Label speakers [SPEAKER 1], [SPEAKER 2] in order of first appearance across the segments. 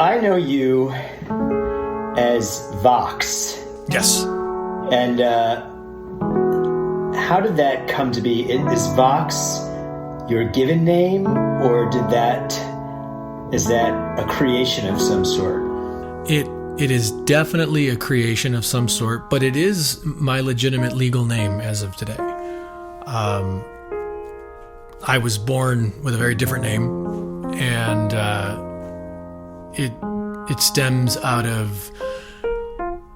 [SPEAKER 1] I know you as Vox.
[SPEAKER 2] Yes.
[SPEAKER 1] And how did that come to be? Is Vox your given name, or is that a creation of some sort?
[SPEAKER 2] It is definitely a creation of some sort, but it is my legitimate legal name as of today. I was born with a very different name, and it stems out of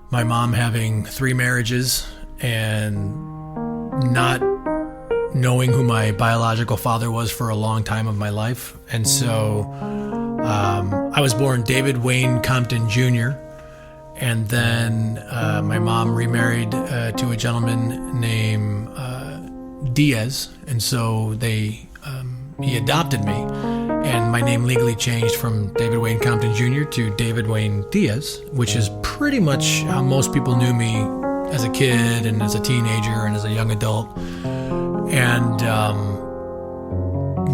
[SPEAKER 2] my mom having 3 marriages and not knowing who my biological father was for a long time of my life. And so I was born David Wayne Compton Jr., and then my mom remarried to a gentleman named Diaz, and so he adopted me, and my name legally changed from David Wayne Compton Jr. to David Wayne Diaz, which is pretty much how most people knew me as a kid and as a teenager and as a young adult. And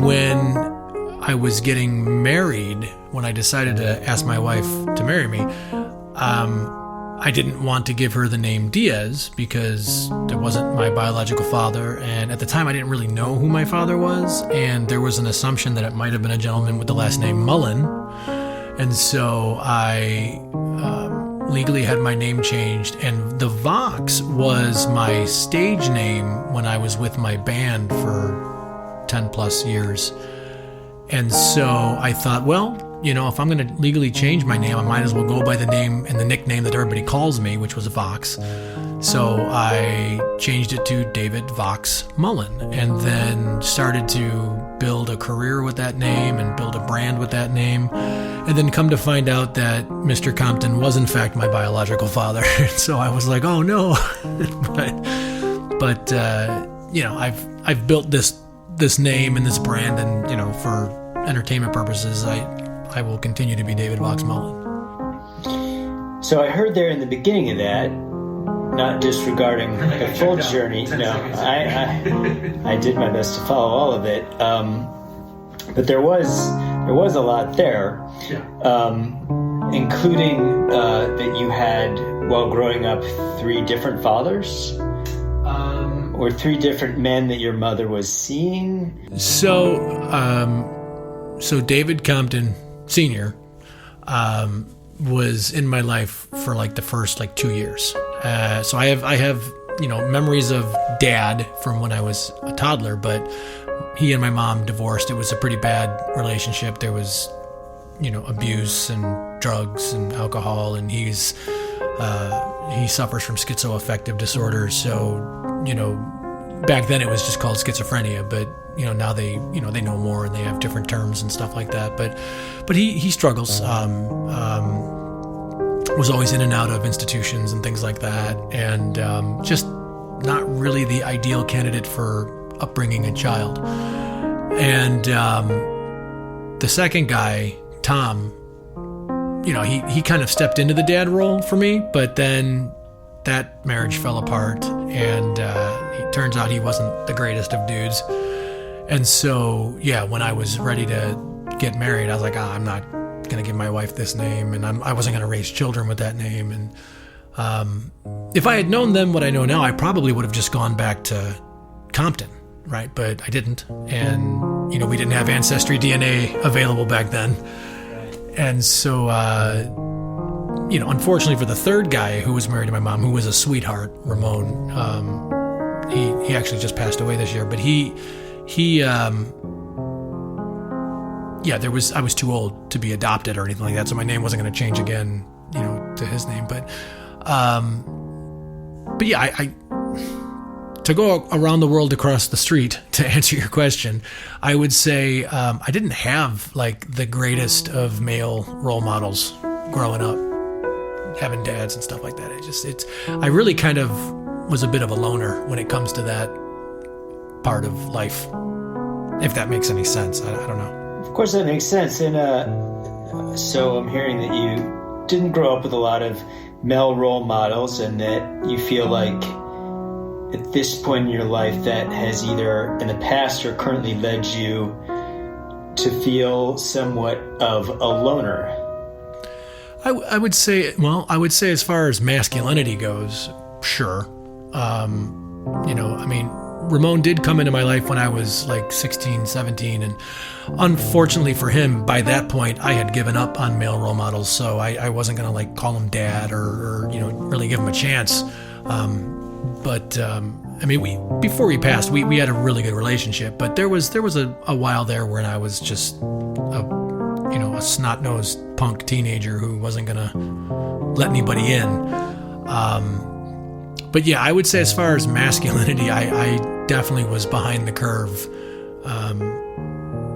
[SPEAKER 2] when I was getting married, when I decided to ask my wife to marry me, I didn't want to give her the name Diaz because it wasn't my biological father, and at the time I didn't really know who my father was, and there was an assumption that it might have been a gentleman with the last name Mullen, and so I legally had my name changed, and the Vox was my stage name when I was with my band for 10 plus years. And so I thought, well, if I'm going to legally change my name, I might as well go by the name and the nickname that everybody calls me, which was Vox. So I changed it to David Vox Mullen, and then started to build a career with that name and build a brand with that name. And then come to find out that Mr. Compton was in fact my biological father. So I was like, oh no. but I've built this name and this brand, and for entertainment purposes, I will continue to be David Vox Mullen.
[SPEAKER 1] So I heard there in the beginning of that, not disregarding the full journey. No, I did my best to follow all of it. But there was a lot there, including that you had, while growing up, 3 different fathers, or 3 different men that your mother was seeing.
[SPEAKER 2] So David Compton Sr. Was in my life for the first 2 years. So I have memories of Dad from when I was a toddler, but he and my mom divorced. It was a pretty bad relationship. There was abuse and drugs and alcohol, and he suffers from schizoaffective disorder. So back then it was just called schizophrenia, but now they know more and they have different terms and stuff like that. But he struggles. Was always in and out of institutions and things like that, and just not really the ideal candidate for upbringing a child. And the second guy, Tom, he kind of stepped into the dad role for me, but then that marriage fell apart, and it turns out he wasn't the greatest of dudes. And so, when I was ready to get married, I was like, I'm not going to give my wife this name, and I wasn't going to raise children with that name. And if I had known then what I know now, I probably would have just gone back to Compton, right? But I didn't. And, we didn't have Ancestry DNA available back then. And so, unfortunately for the third guy who was married to my mom, who was a sweetheart, Ramon, he actually just passed away this year, but I was too old to be adopted or anything like that, so my name wasn't going to change again, to his name. But I to go around the world across the street, to answer your question, I would say I didn't have the greatest of male role models growing up, having dads and stuff like that. I really kind of was a bit of a loner when it comes to that part of life, if that makes any sense. I don't know.
[SPEAKER 1] Of course that makes sense. And so I'm hearing that you didn't grow up with a lot of male role models, and that you feel like at this point in your life that has either in the past or currently led you to feel somewhat of a loner.
[SPEAKER 2] I would say, as far as masculinity goes, sure. I mean, Ramon did come into my life when I was like 16, 17, and unfortunately for him, by that point, I had given up on male role models, so I wasn't going to like call him dad or really give him a chance. I mean, before he passed, we had a really good relationship, but there was a while there when I was just a snot-nosed punk teenager who wasn't going to let anybody in. But yeah, I would say as far as masculinity, I definitely was behind the curve.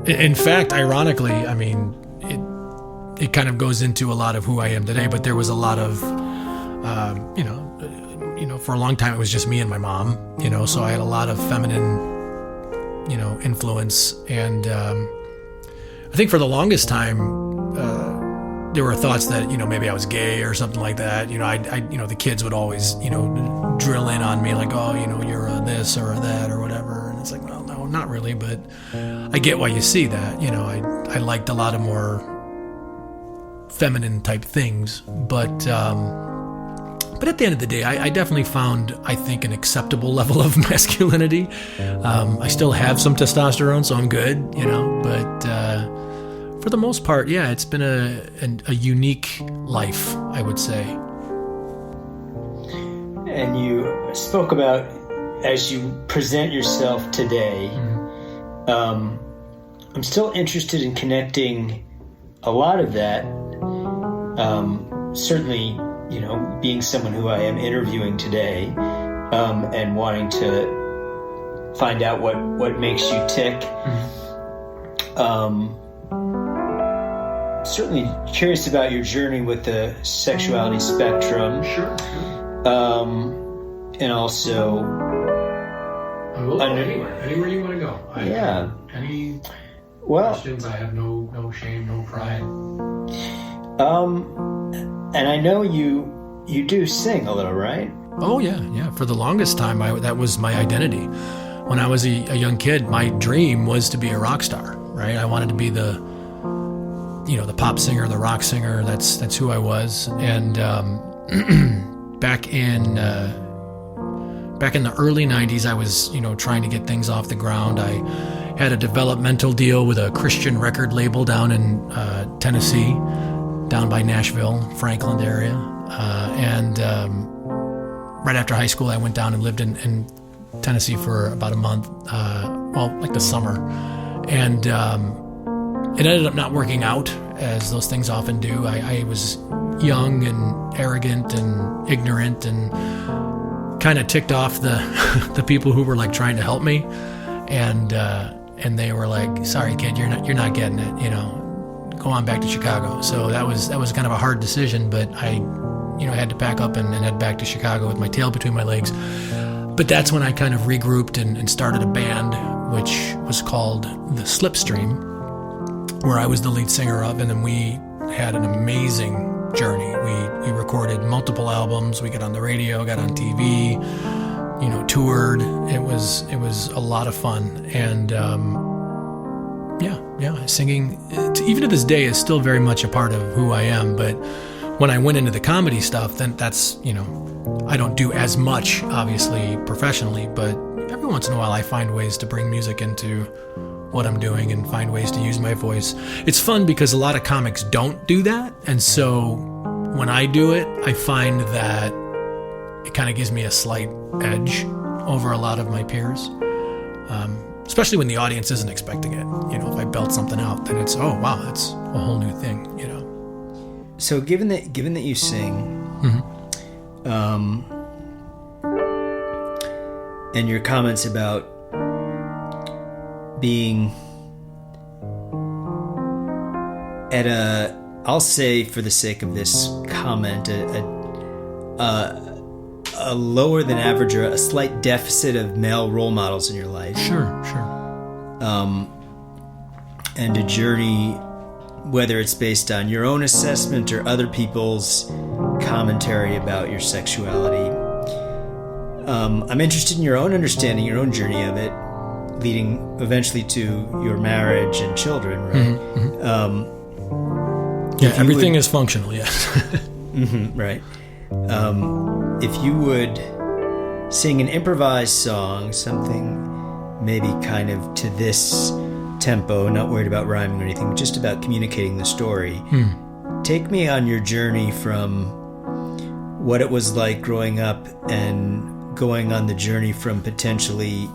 [SPEAKER 2] In fact, ironically, I mean, it kind of goes into a lot of who I am today, but there was a lot of, for a long time it was just me and my mom, so I had a lot of feminine, influence. And I think for the longest time, there were thoughts that, maybe I was gay or something like that. The kids would always, drill in on me like, oh, you're a this or a that or whatever. And it's like, well, no, not really. But I get why you see that. I liked a lot of more feminine type things. But at the end of the day, I definitely found, I think, an acceptable level of masculinity. I still have some testosterone, so I'm good, but for the most part, yeah, it's been a unique life, I would say.
[SPEAKER 1] And you spoke about, as you present yourself today, I'm still interested in connecting a lot of that, certainly, being someone who I am interviewing today, and wanting to find out what makes you tick. Certainly curious about your journey with the sexuality spectrum.
[SPEAKER 2] Sure.
[SPEAKER 1] And also,
[SPEAKER 2] I will go anywhere you want to go. Any questions? I have no shame, no pride.
[SPEAKER 1] And I know you do sing a little, right?
[SPEAKER 2] Oh yeah. For the longest time, that was my identity. When I was a young kid, my dream was to be a rock star. Right? I wanted to be the pop singer, the rock singer. That's who I was. And back in the early 90s, I was trying to get things off the ground. I had a developmental deal with a Christian record label down in Tennessee, down by Nashville, Franklin area. And right after high school, I went down and lived in Tennessee for about a month, like the summer. And it ended up not working out, as those things often do. I was young and arrogant and ignorant and kind of ticked off the people who were like trying to help me. And they were like, sorry, kid, you're not getting it, go on back to Chicago. So that was kind of a hard decision, but I had to pack up and head back to Chicago with my tail between my legs. But that's when I kind of regrouped and started a band, which was called the SLIPSTREAM, where I was the lead singer of, and then we had an amazing journey. We recorded multiple albums, we got on the radio, got on TV, toured. It was a lot of fun. And singing, even to this day, is still very much a part of who I am. But when I went into the comedy stuff, then that's, I don't do as much, obviously, professionally, but every once in a while I find ways to bring music into what I'm doing and find ways to use my voice. It's fun because a lot of comics don't do that, and so when I do it, I find that it kind of gives me a slight edge over a lot of my peers, especially when the audience isn't expecting it. If I belt something out, then it's, oh wow, that's a whole new thing.
[SPEAKER 1] So given that you sing, and your comments about being at I'll say for the sake of this comment, a lower than average or a slight deficit of male role models in your life.
[SPEAKER 2] Sure.
[SPEAKER 1] And a journey, whether it's based on your own assessment or other people's commentary about your sexuality. I'm interested in your own understanding, your own journey of it, leading eventually to your marriage and children, right?
[SPEAKER 2] Yeah, everything is functional, yes.
[SPEAKER 1] Right. If you would sing an improvised song, something maybe kind of to this tempo, not worried about rhyming or anything, just about communicating the story. Take me on your journey from what it was like growing up and going on the journey from potentially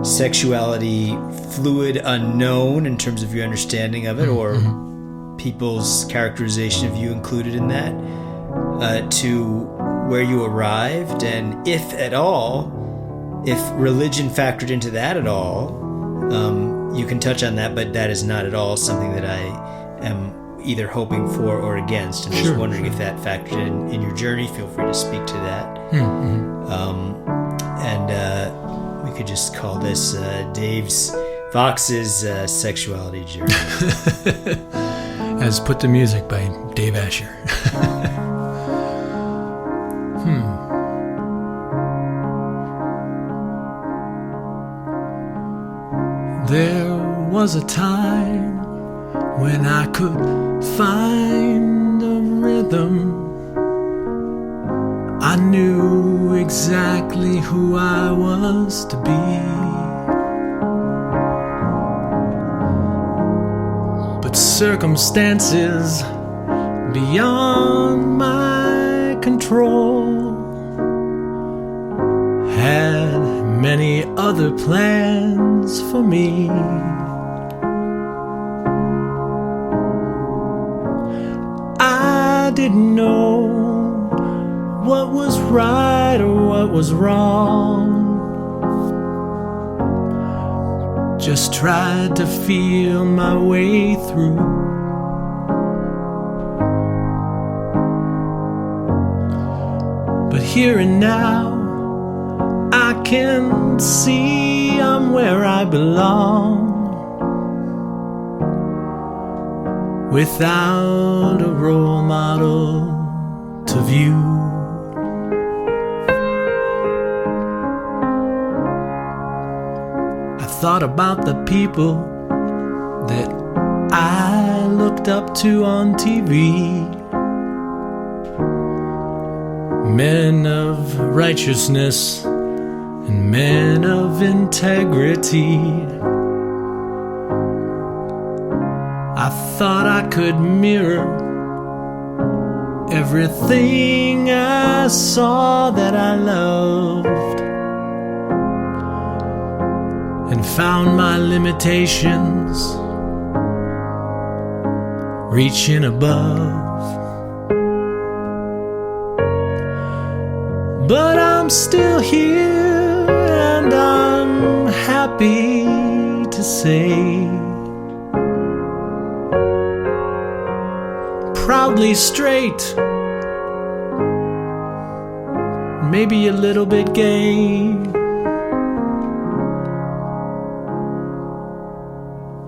[SPEAKER 1] sexuality fluid, unknown in terms of your understanding of it, or people's characterization of you included in that, to where you arrived, and if at all, if religion factored into that at all. You can touch on that, but that is not at all something that I am either hoping for or against. I'm just wondering if that factored in your journey. Feel free to speak to that. And we could just call this Vox's sexuality journey.
[SPEAKER 2] As put to music by Dave Asher. There was a time when I could find a rhythm. I knew exactly who I was to be. But circumstances beyond my control had many other plans for me. I didn't know what was right or what was wrong. Just tried to feel my way through. But here and now, I can see I'm where I belong, without a role model to view. I thought about the people that I looked up to on TV, men of righteousness and men of integrity. I thought I could mirror everything I saw that I loved, and found my limitations reaching above. But I'm still here, and I'm happy to say, proudly straight, maybe a little bit gay.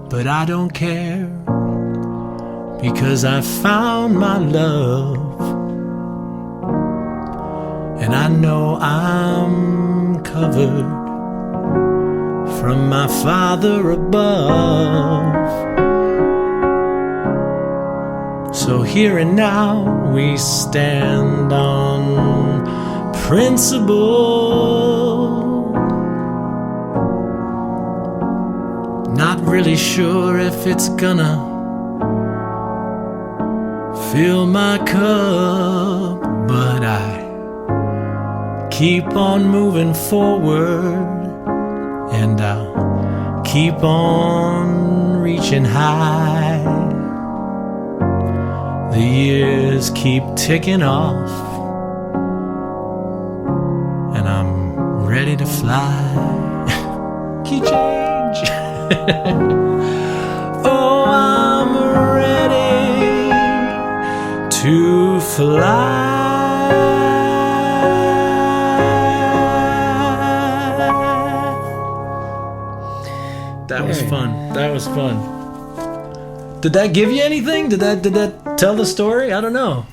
[SPEAKER 2] But I don't care, because I found my love. And I know I'm covered from my Father above. So here and now we stand on principle, not really sure if it's gonna fill my cup, but I keep on moving forward, and I'll keep on reaching high. The years keep ticking off, and I'm ready to fly. Key change. Oh, I'm ready to fly. That was fun. That was fun. Did that give you anything? Did that tell the story? I don't know.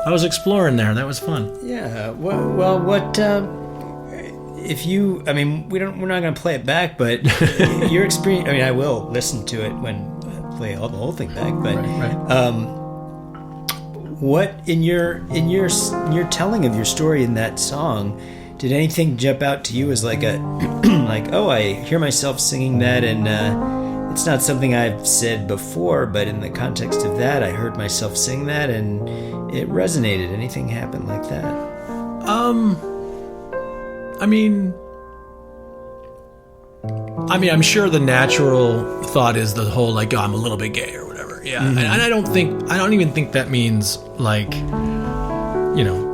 [SPEAKER 2] I was exploring there. That was fun.
[SPEAKER 1] Yeah. Well, what if you? I mean, we're not going to play it back, but your experience. I mean, I will listen to it when I play the whole thing back. But
[SPEAKER 2] right.
[SPEAKER 1] what in your telling of your story in that song, did anything jump out to you as like a like, oh, I hear myself singing that, and it's not something I've said before, but in the context of that, I heard myself sing that and it resonated. Anything happened like that?
[SPEAKER 2] I mean, I'm sure the natural thought is the whole like, oh, I'm a little bit gay or whatever. Yeah, mm-hmm. and I don't even think that means like, you know,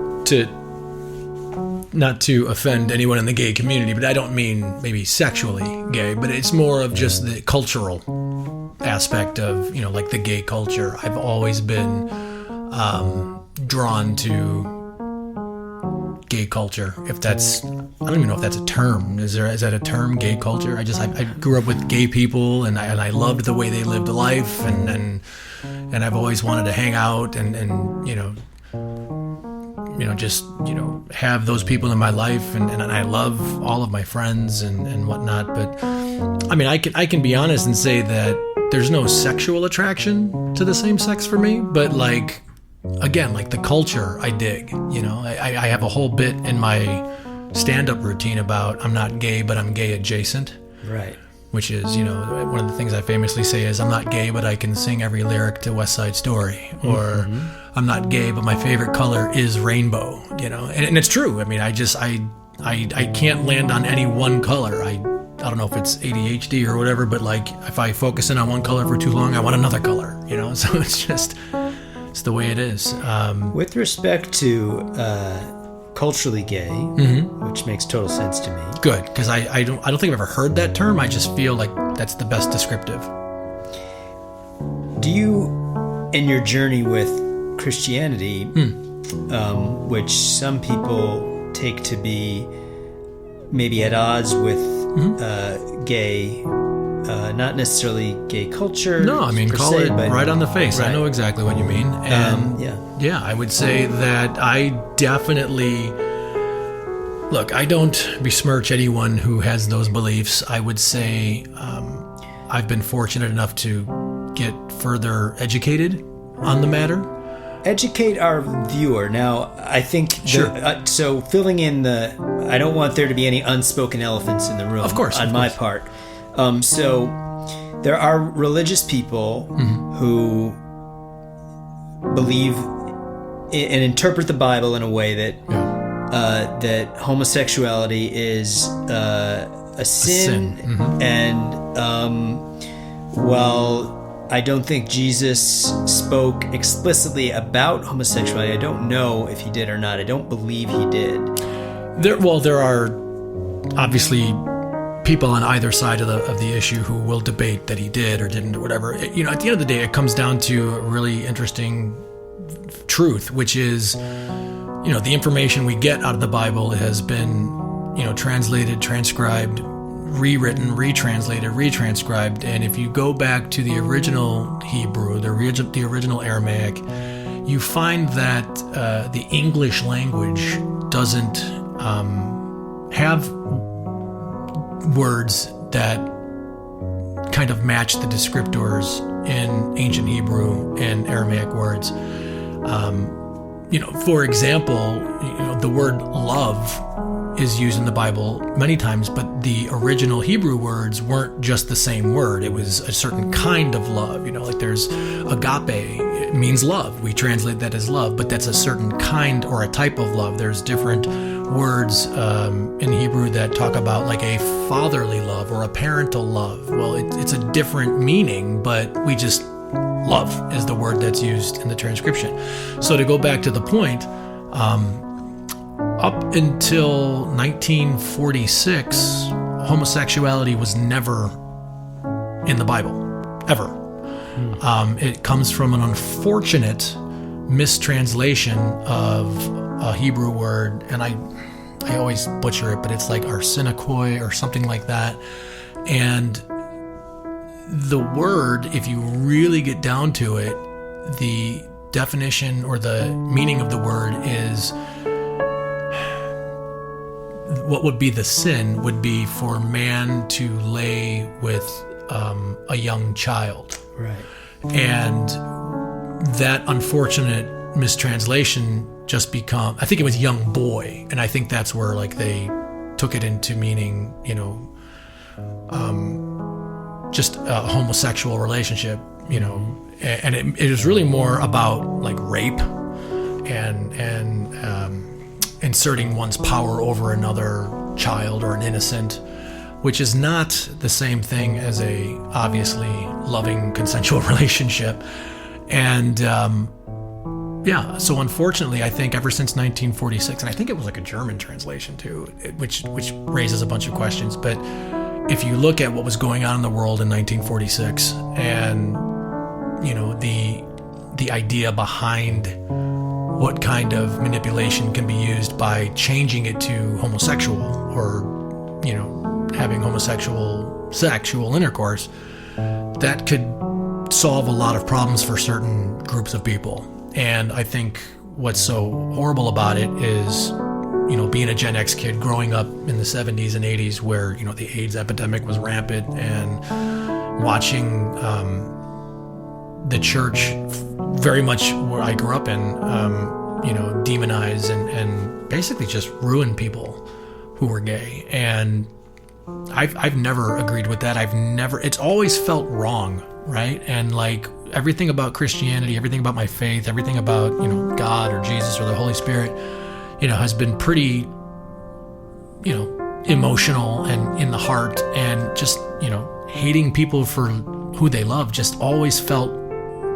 [SPEAKER 2] not to offend anyone in the gay community, but I don't mean maybe sexually gay, but it's more of just the cultural aspect of, you know, like the gay culture. I've always been drawn to gay culture, if that's, I don't even know if that's a term. Is that a term, gay culture? I grew up with gay people, and I loved the way they lived life, and I've always wanted to hang out and just have those people in my life, and I love all of my friends and whatnot. But I mean, I can be honest and say that there's no sexual attraction to the same sex for me, but like, again, like the culture I dig. I have a whole bit in my stand-up routine about I'm not gay, but I'm gay adjacent.
[SPEAKER 1] Right.
[SPEAKER 2] Which is, one of the things I famously say is I'm not gay, but I can sing every lyric to West Side Story. Or I'm not gay, but my favorite color is rainbow, and it's true. I mean, I can't land on any one color. I don't know if it's ADHD or whatever, but like if I focus in on one color for too long, I want another color, so it's the way it is.
[SPEAKER 1] With respect to culturally gay, which makes total sense to me.
[SPEAKER 2] Good, because I don't think I've ever heard that term. I just feel like that's the best descriptive.
[SPEAKER 1] Do you, in your journey with Christianity, which some people take to be maybe at odds with gay, not necessarily gay culture.
[SPEAKER 2] No, I mean, call it right on the face.
[SPEAKER 1] Right.
[SPEAKER 2] I know exactly what you mean. And yeah, I would say that I definitely, look, I don't besmirch anyone who has those beliefs. I would say I've been fortunate enough to get further educated on the matter.
[SPEAKER 1] Educate our viewer. Now, I think, so filling in I don't want there to be any unspoken elephants in the room.
[SPEAKER 2] Of course.
[SPEAKER 1] On my part. So there are religious people who believe and interpret the Bible in a way that that homosexuality is a sin. And while I don't think Jesus spoke explicitly about homosexuality, I don't know if he did or not. I don't believe he did.
[SPEAKER 2] There are obviously people on either side of the issue who will debate that he did or didn't or whatever. At the end of the day, it comes down to a really interesting truth, which is, the information we get out of the Bible has been, translated, transcribed, rewritten, retranslated, retranscribed. And if you go back to the original Hebrew, the original Aramaic, you find that the English language doesn't have words that kind of match the descriptors in ancient Hebrew and Aramaic words. For example, the word love is used in the Bible many times, but the original Hebrew words weren't just the same word. It was a certain kind of love. Like there's agape, it means love. We translate that as love, but that's a certain kind or a type of love. There's different words in Hebrew that talk about like a fatherly love or a parental love. Well, it's a different meaning, but we just, love is the word that's used in the transcription. So to go back to the point, up until 1946, homosexuality was never in the Bible, ever. It comes from an unfortunate mistranslation of a Hebrew word, and I always butcher it, but it's like arsenikoi or something like that. And the word, if you really get down to it, the definition or the meaning of the word is, what would be the sin would be for man to lay with a young child.
[SPEAKER 1] Right.
[SPEAKER 2] And that unfortunate mistranslation just become, I think it was young boy, and I think that's where like they took it into meaning, just a homosexual relationship, and it was really more about like rape and inserting one's power over another child or an innocent, which is not the same thing as a obviously loving consensual relationship. And so unfortunately, I think ever since 1946, and I think it was like a German translation too, which raises a bunch of questions, but if you look at what was going on in the world in 1946 and the idea behind what kind of manipulation can be used by changing it to homosexual or having homosexual sexual intercourse, that could solve a lot of problems for certain groups of people. And I think what's so horrible about it is being a Gen X kid growing up in the 70s and 80s where, the AIDS epidemic was rampant, and watching the church, very much where I grew up in, demonize and basically just ruin people who were gay. And I've never agreed with that. It's always felt wrong, right? And like everything about Christianity, everything about my faith, everything about, God or Jesus or the Holy Spirit, has been pretty, emotional and in the heart, and just, hating people for who they love just always felt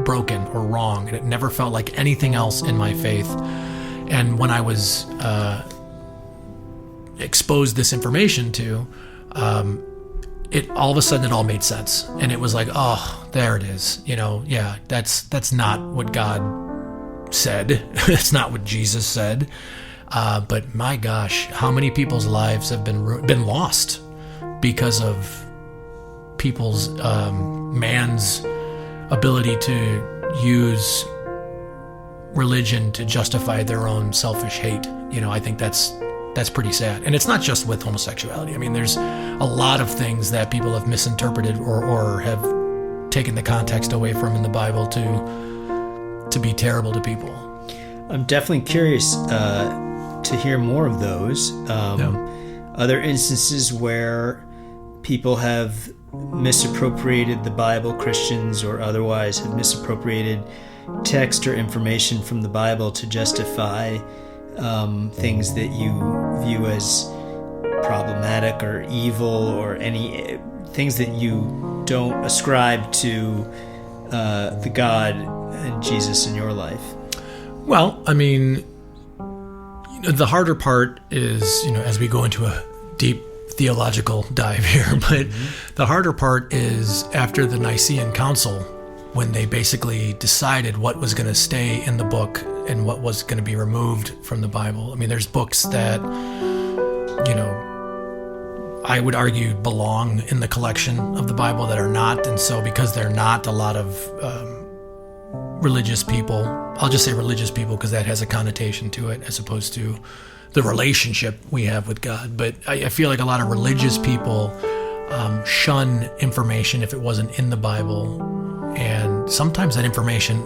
[SPEAKER 2] broken or wrong. And it never felt like anything else in my faith. And when I was exposed this information to, it all of a sudden it all made sense. And it was like, oh, there it is. That's not what God said. It's not what Jesus said. But my gosh, how many people's lives have been lost because of people's man's ability to use religion to justify their own selfish hate. I think that's pretty sad. And it's not just with homosexuality. I mean, there's a lot of things that people have misinterpreted or have taken the context away from in the Bible to be terrible to people.
[SPEAKER 1] I'm definitely curious to hear more of those. Other instances where people have misappropriated the Bible, Christians or otherwise, have misappropriated text or information from the Bible to justify things that you view as problematic or evil, or any things that you don't ascribe to the God and Jesus in your life.
[SPEAKER 2] Well, I mean, the harder part is, as we go into a deep theological dive here, but the harder part is after the Nicene Council, when they basically decided what was going to stay in the book and what was going to be removed from the Bible. I mean, there's books that, I would argue belong in the collection of the Bible that are not. And so because they're not, a lot of religious people, I'll just say religious people because that has a connotation to it as opposed to the relationship we have with God. But I feel like a lot of religious people shun information if it wasn't in the Bible. And sometimes that information,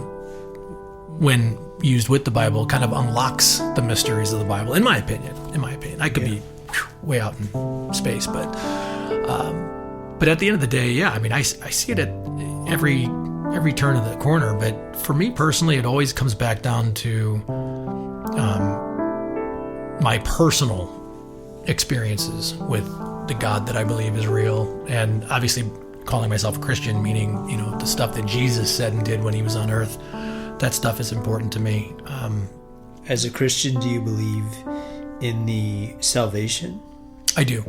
[SPEAKER 2] when used with the Bible, kind of unlocks the mysteries of the Bible, in my opinion. I could be way out in space, but at the end of the day, I mean, I see it at every turn of the corner. But for me personally, it always comes back down to my personal experiences with the God that I believe is real, and obviously calling myself a Christian, meaning, the stuff that Jesus said and did when he was on earth, that stuff is important to me.
[SPEAKER 1] As a Christian, do you believe in the salvation?
[SPEAKER 2] I do.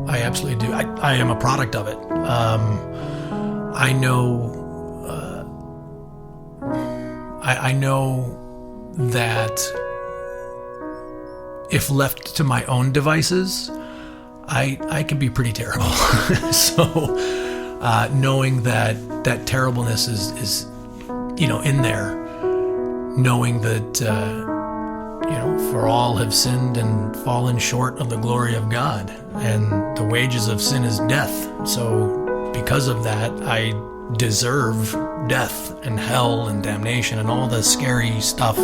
[SPEAKER 2] I absolutely do. I am a product of it. I know I know that if left to my own devices, I can be pretty terrible. So knowing that terribleness is in there, knowing that for all have sinned and fallen short of the glory of God, and the wages of sin is death. So because of that, I deserve death and hell and damnation and all the scary stuff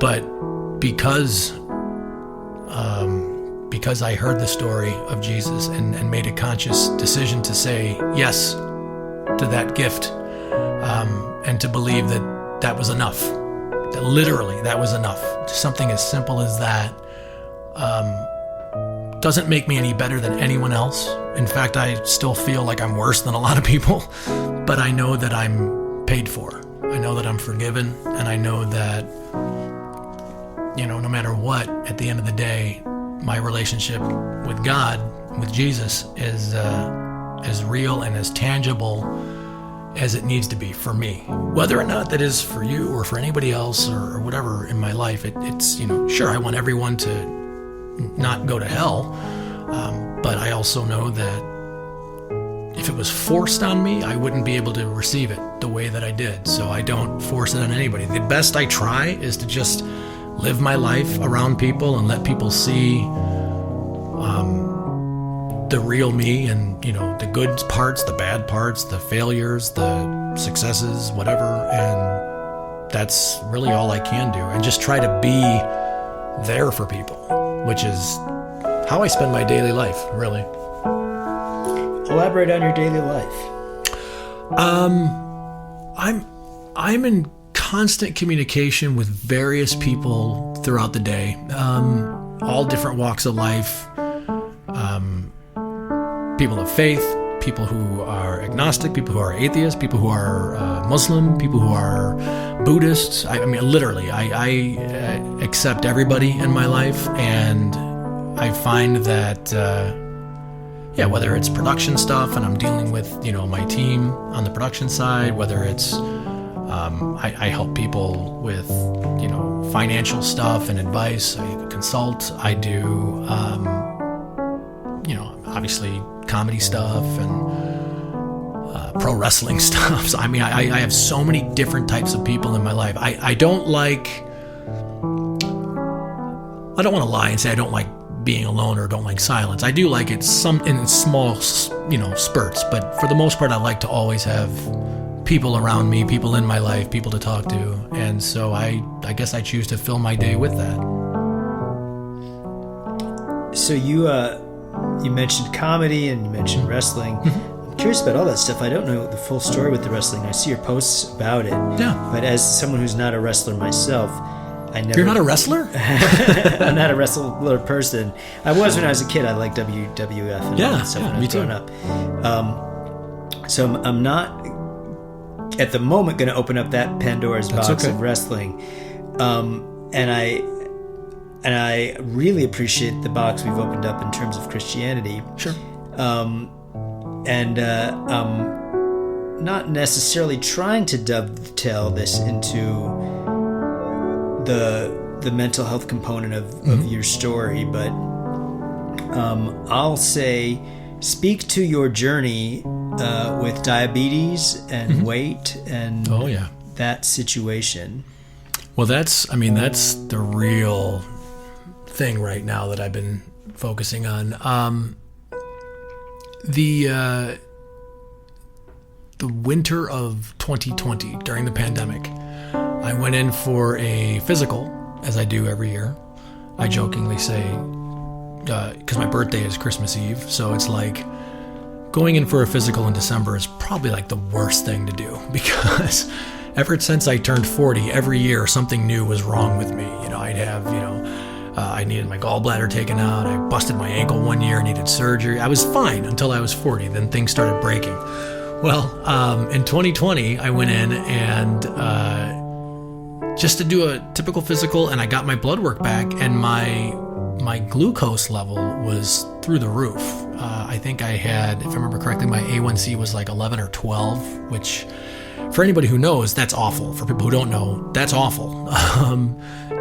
[SPEAKER 2] But because I heard the story of Jesus and made a conscious decision to say yes to that gift, and to believe that was enough, that literally that was enough. Just something as simple as that doesn't make me any better than anyone else. In fact, I still feel like I'm worse than a lot of people, but I know that I'm paid for. I know that I'm forgiven, and I know that, no matter what, at the end of the day, my relationship with God, with Jesus, is as real and as tangible as it needs to be for me. Whether or not that is for you or for anybody else or whatever in my life, it's, sure, I want everyone to not go to hell, but I also know that if it was forced on me, I wouldn't be able to receive it the way that I did. So I don't force it on anybody. The best I try is to just live my life around people and let people see the real me, and the good parts, the bad parts, the failures, the successes, whatever. And that's really all I can do, and just try to be there for people, which is how I spend my daily life, really.
[SPEAKER 1] Elaborate on your daily life.
[SPEAKER 2] I'm in constant communication with various people throughout the day, all different walks of life, people of faith, people who are agnostic, people who are atheists, people who are Muslim, people who are Buddhists. I mean, literally, I accept everybody in my life, and I find that, whether it's production stuff and I'm dealing with, my team on the production side, whether it's, I help people with, financial stuff and advice, I consult, I do, obviously comedy stuff and pro wrestling stuff. So, I mean, I have so many different types of people in my life. I don't want to lie and say I don't like being alone or don't like silence. I do like it in small, spurts, but for the most part, I like to always have people around me, people in my life, people to talk to. And so I guess I choose to fill my day with that.
[SPEAKER 1] So you mentioned comedy and you mentioned wrestling. I'm curious about all that stuff. I don't know the full story with the wrestling. I see your posts about it.
[SPEAKER 2] Yeah.
[SPEAKER 1] But as someone who's not a wrestler myself, I never...
[SPEAKER 2] You're not a wrestler?
[SPEAKER 1] I'm not a wrestler person. I was when I was a kid. I liked WWF and all that stuff when I was growing up. So I'm not, at the moment, going to open up that Pandora's box of wrestling. And I really appreciate the box we've opened up in terms of Christianity.
[SPEAKER 2] Sure.
[SPEAKER 1] And I'm not necessarily trying to dovetail this into the mental health component of your story, but I'll say, speak to your journey with diabetes and weight and that situation.
[SPEAKER 2] Well, that's the real thing right now that I've been focusing on. The winter of 2020, during the pandemic, I went in for a physical, as I do every year. I jokingly say, because my birthday is Christmas Eve, so it's like going in for a physical in December is probably like the worst thing to do, because ever since I turned 40, every year something new was wrong with me. I'd have, I needed my gallbladder taken out. I busted my ankle one year, needed surgery. I was fine until I was 40. Then things started breaking. Well, in 2020, I went in and just to do a typical physical, and I got my blood work back, and my glucose level was through the roof. I think I had, if I remember correctly, my A1C was like 11 or 12, which for anybody who knows, that's awful. For people who don't know, that's awful.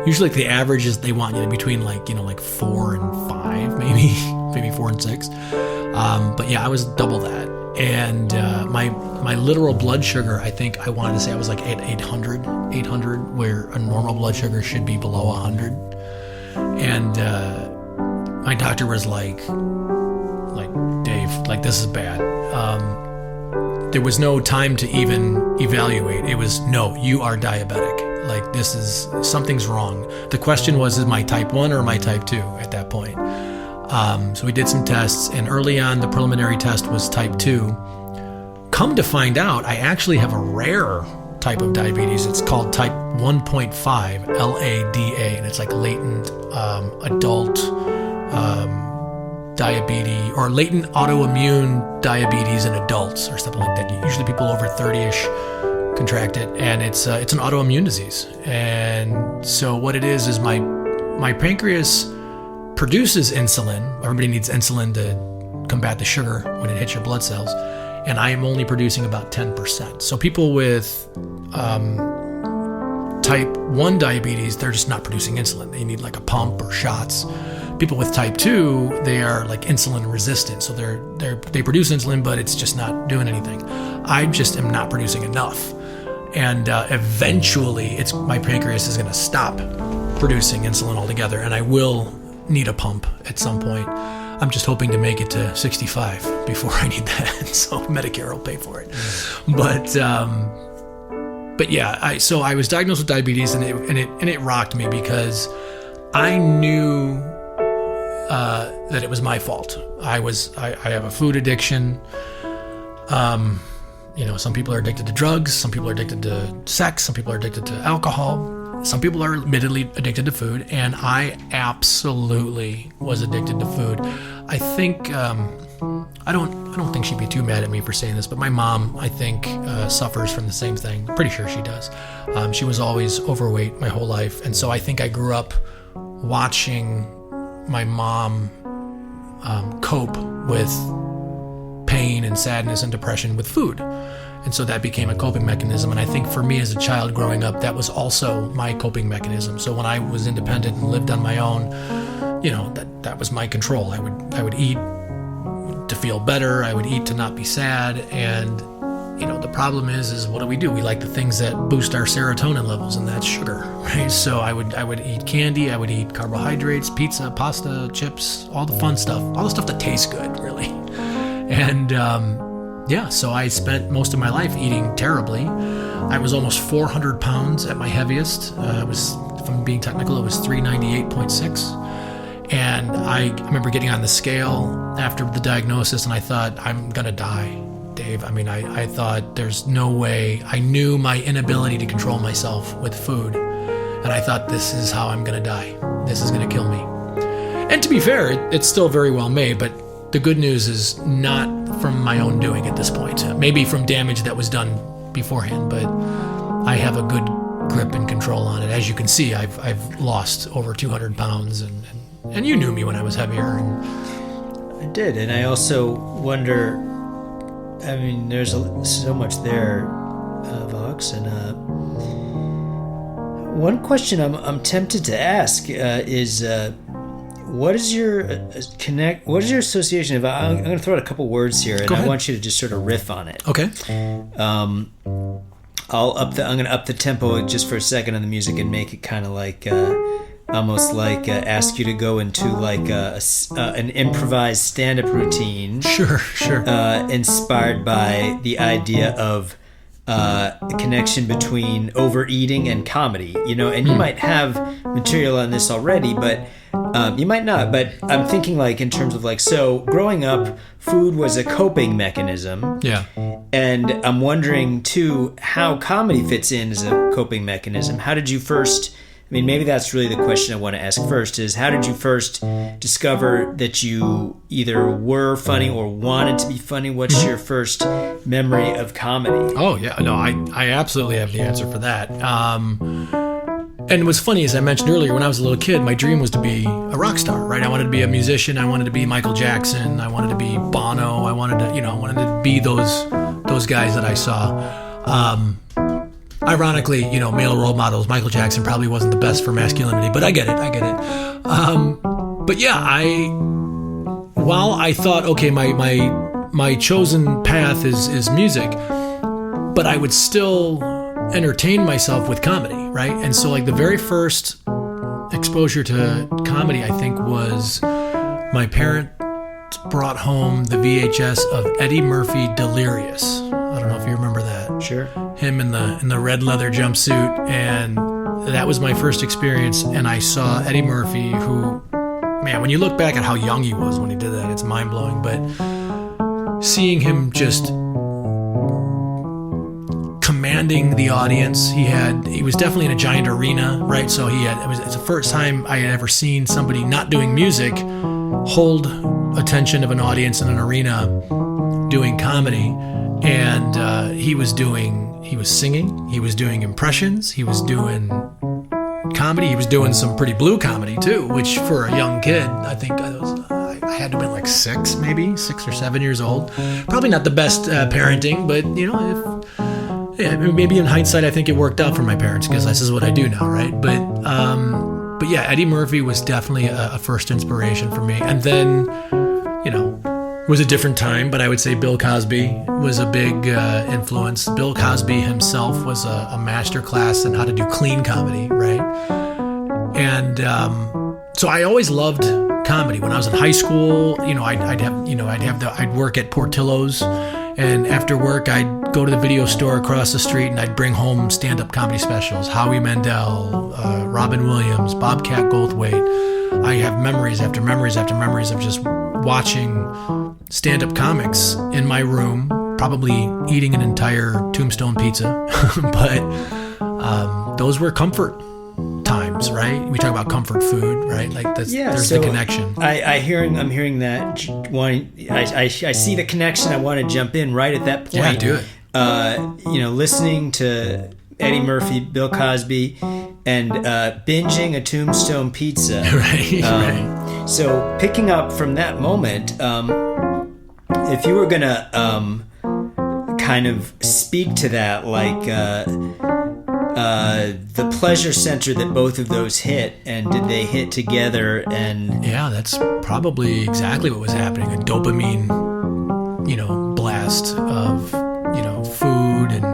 [SPEAKER 2] Usually the average is they want you in between like 4 and 5, maybe 4 and 6. But yeah, I was double that. And my literal blood sugar, I think I wanted to say I was like at 800, where a normal blood sugar should be below 100. And my doctor was like, Dave, like, this is bad. There was no time to even evaluate. It was, no, you are diabetic. like something's wrong. The question was, is my type 1 or my type 2 at that point? So we did some tests, and early on the preliminary test was type 2. Come to find out, I actually have a rare type of diabetes. It's called type 1.5, LADA, and it's like latent adult diabetes, or latent autoimmune diabetes in adults, or something like that. Usually people over 30-ish contract it, and it's an autoimmune disease. And so what it is my pancreas produces insulin. Everybody needs insulin to combat the sugar when it hits your blood cells, and I am only producing about 10%. So people with type 1 diabetes, they're just not producing insulin. They need like a pump or shots. People with type 2, they are like insulin resistant. So they produce insulin, but it's just not doing anything. I just am not producing enough. And eventually my pancreas is going to stop producing insulin altogether, and I will need a pump at some point. I'm just hoping to make it to 65 before I need that, so Medicare will pay for it. But yeah, I was diagnosed with diabetes, and it rocked me because I knew that it was my fault. I have a food addiction. Some people are addicted to drugs, some people are addicted to sex, some people are addicted to alcohol. Some people are admittedly addicted to food, and I absolutely was addicted to food. I think I don't think she'd be too mad at me for saying this, but my mom, I think, suffers from the same thing. Pretty sure she does. She was always overweight my whole life, and so I think I grew up watching my mom cope with pain and sadness and depression with food. And so that became a coping mechanism. And I think for me as a child growing up, that was also my coping mechanism. So when I was independent and lived on my own, that was my control. I would eat to feel better. I would eat to not be sad. And, the problem is what do? We like the things that boost our serotonin levels, and that's sugar, right? So I would eat candy. I would eat carbohydrates, pizza, pasta, chips, all the fun stuff, all the stuff that tastes good, really. And, so I spent most of my life eating terribly. I was almost 400 pounds at my heaviest. If I'm being technical, it was 398.6. And I remember getting on the scale after the diagnosis, and I thought, I'm going to die, Dave. I mean, I thought there's no way. I knew my inability to control myself with food. And I thought, this is how I'm going to die. This is going to kill me. And to be fair, it's still very well made, but the good news is not from my own doing at this point. Maybe from damage that was done beforehand, but I have a good grip and control on it. As you can see, I've lost over 200 pounds, and you knew me when I was heavier.
[SPEAKER 1] I did, and I also wonder, I mean, there's so much there, Vox, and one question I'm tempted to ask is, what is your What is your association of? I'm going to throw out a couple words here, and I want you to just sort of riff on it.
[SPEAKER 2] Okay.
[SPEAKER 1] I'm going to up the tempo just for a second on the music and make it kind of like almost like ask you to go into like an improvised stand-up routine.
[SPEAKER 2] Sure.
[SPEAKER 1] Inspired by the idea of a connection between overeating and comedy. And you might have material on this already, but. You might not, but I'm thinking like in terms of like, so growing up, food was a coping mechanism.
[SPEAKER 2] Yeah.
[SPEAKER 1] And I'm wondering too, how comedy fits in as a coping mechanism. How did you first, maybe that's really the question I want to ask first is, how did you first discover that you either were funny or wanted to be funny? What's your first memory of comedy?
[SPEAKER 2] Oh yeah, no, I absolutely have the answer for that. And what's funny, as I mentioned earlier, when I was a little kid, my dream was to be a rock star, right? I wanted to be a musician. I wanted to be Michael Jackson. I wanted to be Bono. I wanted to be those guys that I saw. Ironically, male role models, Michael Jackson probably wasn't the best for masculinity, but I get it. But yeah, while I thought, okay, my chosen path is music, but I would still entertain myself with comedy, right? And so like the very first exposure to comedy, I think, was my parent brought home the VHS of Eddie Murphy Delirious. I don't know if you remember that.
[SPEAKER 1] Sure.
[SPEAKER 2] him in the red leather jumpsuit, and that was my first experience. And I saw Eddie Murphy, who, man, when you look back at how young he was when he did that, it's mind-blowing. But seeing him just commanding the audience, he was definitely in a giant arena, right? So it's the first time I had ever seen somebody not doing music hold attention of an audience in an arena doing comedy. And he was singing, he was doing impressions, he was doing comedy, he was doing some pretty blue comedy too, which for a young kid, I think I had to have been like 6 or 7 years old. Probably not the best parenting, but maybe in hindsight, I think it worked out for my parents because this is what I do now, right? But yeah, Eddie Murphy was definitely a first inspiration for me. And then, it was a different time, but I would say Bill Cosby was a big influence. Bill Cosby himself was a master class in how to do clean comedy, right? And so I always loved comedy. When I was in high school, I'd work at Portillo's, and after work I'd go to the video store across the street and I'd bring home stand-up comedy specials. Howie Mandel, Robin Williams, Bobcat Goldthwait. I have memories after memories after memories of just watching stand-up comics in my room, probably eating an entire Tombstone pizza. But those were comfort times, right? We talk about comfort food, right? Like there's the connection.
[SPEAKER 1] I'm hearing that. I see the connection. I want to jump in right at that point.
[SPEAKER 2] Yeah, do it.
[SPEAKER 1] Listening to Eddie Murphy, Bill Cosby, and binging a Tombstone pizza.
[SPEAKER 2] Right.
[SPEAKER 1] So picking up from that moment, if you were gonna kind of speak to that, like the pleasure center that both of those hit, and did they hit together? And
[SPEAKER 2] yeah, that's probably exactly what was happening. A dopamine, blast of food and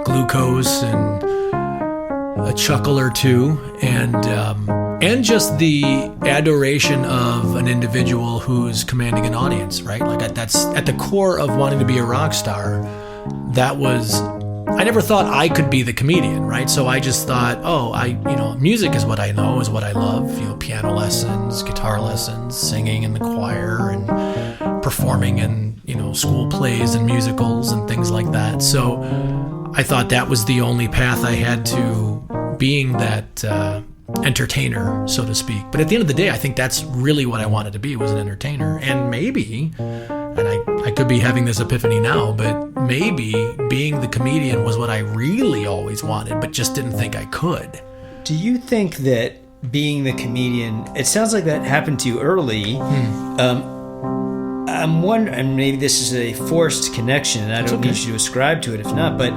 [SPEAKER 2] glucose and a chuckle or two, and just the adoration of an individual who's commanding an audience, right? Like that's at the core of wanting to be a rock star. I never thought I could be the comedian, right? So I just thought, music is what I know, is what I love. Piano lessons, guitar lessons, singing in the choir, and performing in, school plays and musicals and things like that. So I thought that was the only path I had to being that entertainer, so to speak. But at the end of the day, I think that's really what I wanted to be, was an entertainer. And maybe, and I could be having this epiphany now, but maybe being the comedian was what I really always wanted, but just didn't think I could.
[SPEAKER 1] Do you think that being the comedian, it sounds like that happened to you early. I'm wondering, maybe this is a forced connection, and I don't need you to ascribe to it if not, but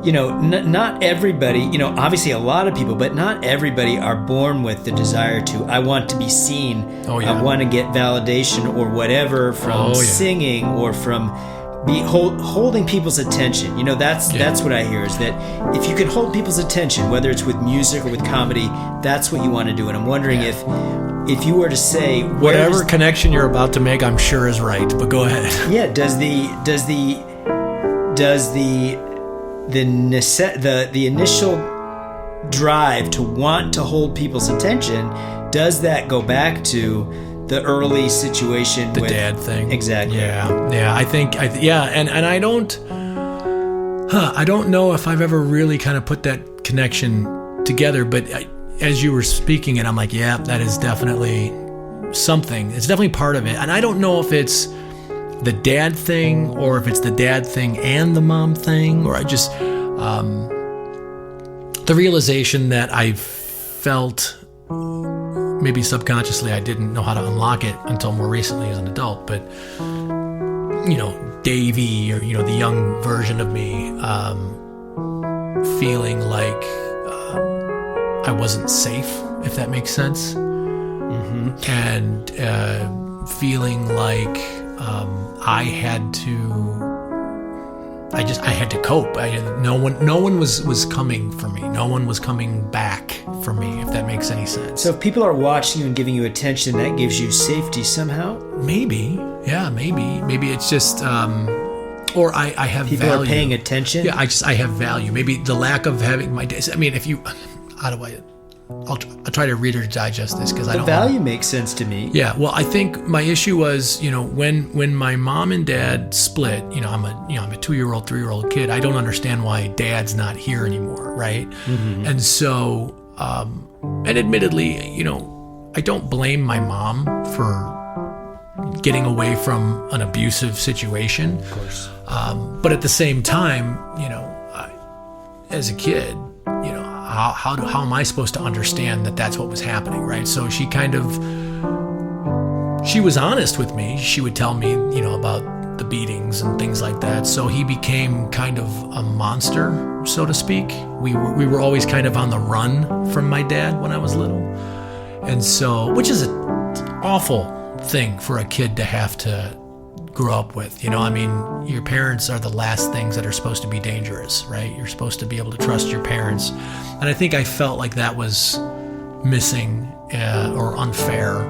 [SPEAKER 1] not everybody, obviously a lot of people, but not everybody are born with the desire to, I want to be seen. Oh, yeah. I want to get validation or whatever from singing or from holding people's attention. That's what I hear, is that if you can hold people's attention, whether it's with music or with comedy, that's what you want to do. And I'm wondering if you were to say
[SPEAKER 2] whatever connection you're about to make, I'm sure is right, but go ahead.
[SPEAKER 1] Yeah. Does the initial drive to want to hold people's attention, does that go back to the early situation,
[SPEAKER 2] the dad thing?
[SPEAKER 1] Exactly.
[SPEAKER 2] Yeah. I think, and I don't know if I've ever really kind of put that connection together, but as you were speaking it, I'm like, yeah, that is definitely something. It's definitely part of it. And I don't know if it's the dad thing or if it's the dad thing and the mom thing, or I just the realization that I felt maybe subconsciously I didn't know how to unlock it until more recently as an adult. But Davey, or the young version of me, feeling like I wasn't safe, if that makes sense. And feeling like I had to cope. No one was coming for me. No one was coming back for me, if that makes any sense.
[SPEAKER 1] So if people are watching you and giving you attention, that gives you safety somehow?
[SPEAKER 2] Maybe. Yeah, maybe. Maybe it's just, or I have
[SPEAKER 1] people
[SPEAKER 2] value.
[SPEAKER 1] are paying attention.
[SPEAKER 2] Yeah, I have value. Maybe the lack of having my days. I mean, I'll try to reader digest this because I don't.
[SPEAKER 1] The value makes sense to me.
[SPEAKER 2] Yeah, well, I think my issue was, when my mom and dad split, I'm a 2-year-old, 3-year-old kid. I don't understand why dad's not here anymore, right? Mm-hmm. And so, and admittedly, I don't blame my mom for getting away from an abusive situation.
[SPEAKER 1] Of course.
[SPEAKER 2] But at the same time, as a kid, how am I supposed to understand that that's what was happening, right? So she was honest with me. She would tell me, about the beatings and things like that. So he became kind of a monster, so to speak. We were always kind of on the run from my dad when I was little. And so, which is an awful thing for a kid to have to grow up with. Your parents are the last things that are supposed to be dangerous, right? You're supposed to be able to trust your parents. And I think I felt like that was missing or unfair.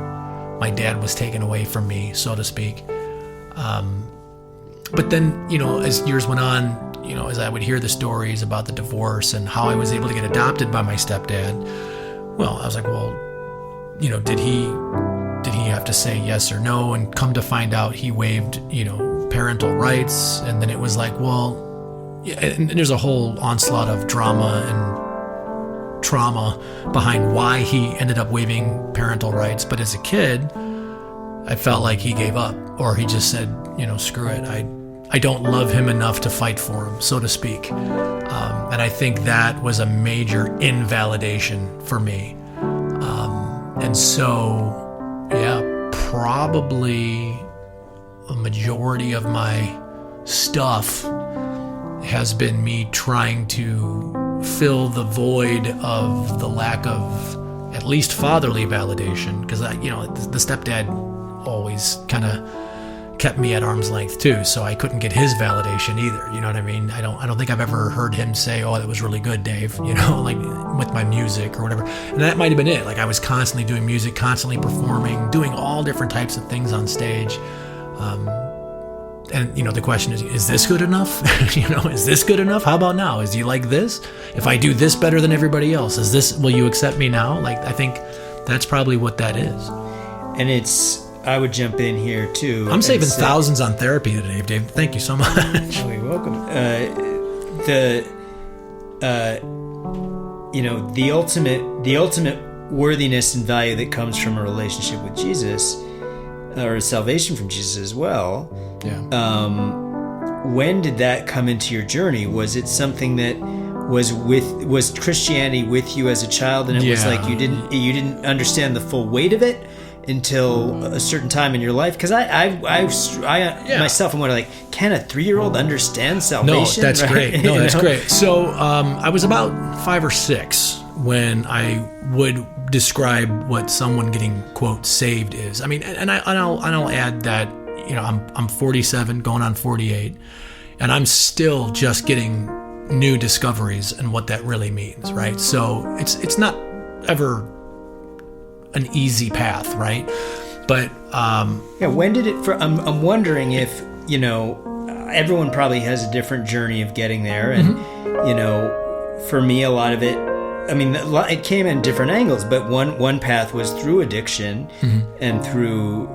[SPEAKER 2] My dad was taken away from me, so to speak. But then, as years went on, as I would hear the stories about the divorce and how I was able to get adopted by my stepdad, well, I was like, well, did he have to say yes or no? And come to find out, he waived, parental rights. And then it was like, well, yeah, and there's a whole onslaught of drama and trauma behind why he ended up waiving parental rights. But as a kid, I felt like he gave up, or he just said, screw it. I don't love him enough to fight for him, so to speak. And I think that was a major invalidation for me. And so, yeah, probably a majority of my stuff has been me trying to fill the void of the lack of at least fatherly validation, because the stepdad always kind of kept me at arm's length too, so I couldn't get his validation either. You know what I mean? I don't think I've ever heard him say, "Oh, that was really good, Dave," like with my music or whatever. And that might have been it. Like I was constantly doing music, constantly performing, doing all different types of things on stage. And the question is this good enough? Is this good enough? How about now? Do you like this? If I do this better than everybody else, will you accept me now? Like, I think that's probably what that is.
[SPEAKER 1] And I would jump in here too.
[SPEAKER 2] I'm saving thousands on therapy today, Dave. Thank you so much.
[SPEAKER 1] Oh, you're welcome. The ultimate worthiness and value that comes from a relationship with Jesus, or salvation from Jesus as well.
[SPEAKER 2] Yeah.
[SPEAKER 1] When did that come into your journey? Was it something that was Christianity with you as a child, and it was like you didn't understand the full weight of it until a certain time in your life? Because I myself, I'm wondering, like, can a 3-year-old understand salvation?
[SPEAKER 2] No, that's
[SPEAKER 1] right?
[SPEAKER 2] great. No, that's great. So I was about 5 or 6 when I would describe what someone getting, quote, saved is. I mean, and I'll add that I'm 47, going on 48, and I'm still just getting new discoveries and what that really means, right? So it's not ever an easy path, right? But
[SPEAKER 1] when did it? I'm wondering if everyone probably has a different journey of getting there, and for me, a lot of it. I mean, it came in different angles, but one path was through addiction, and through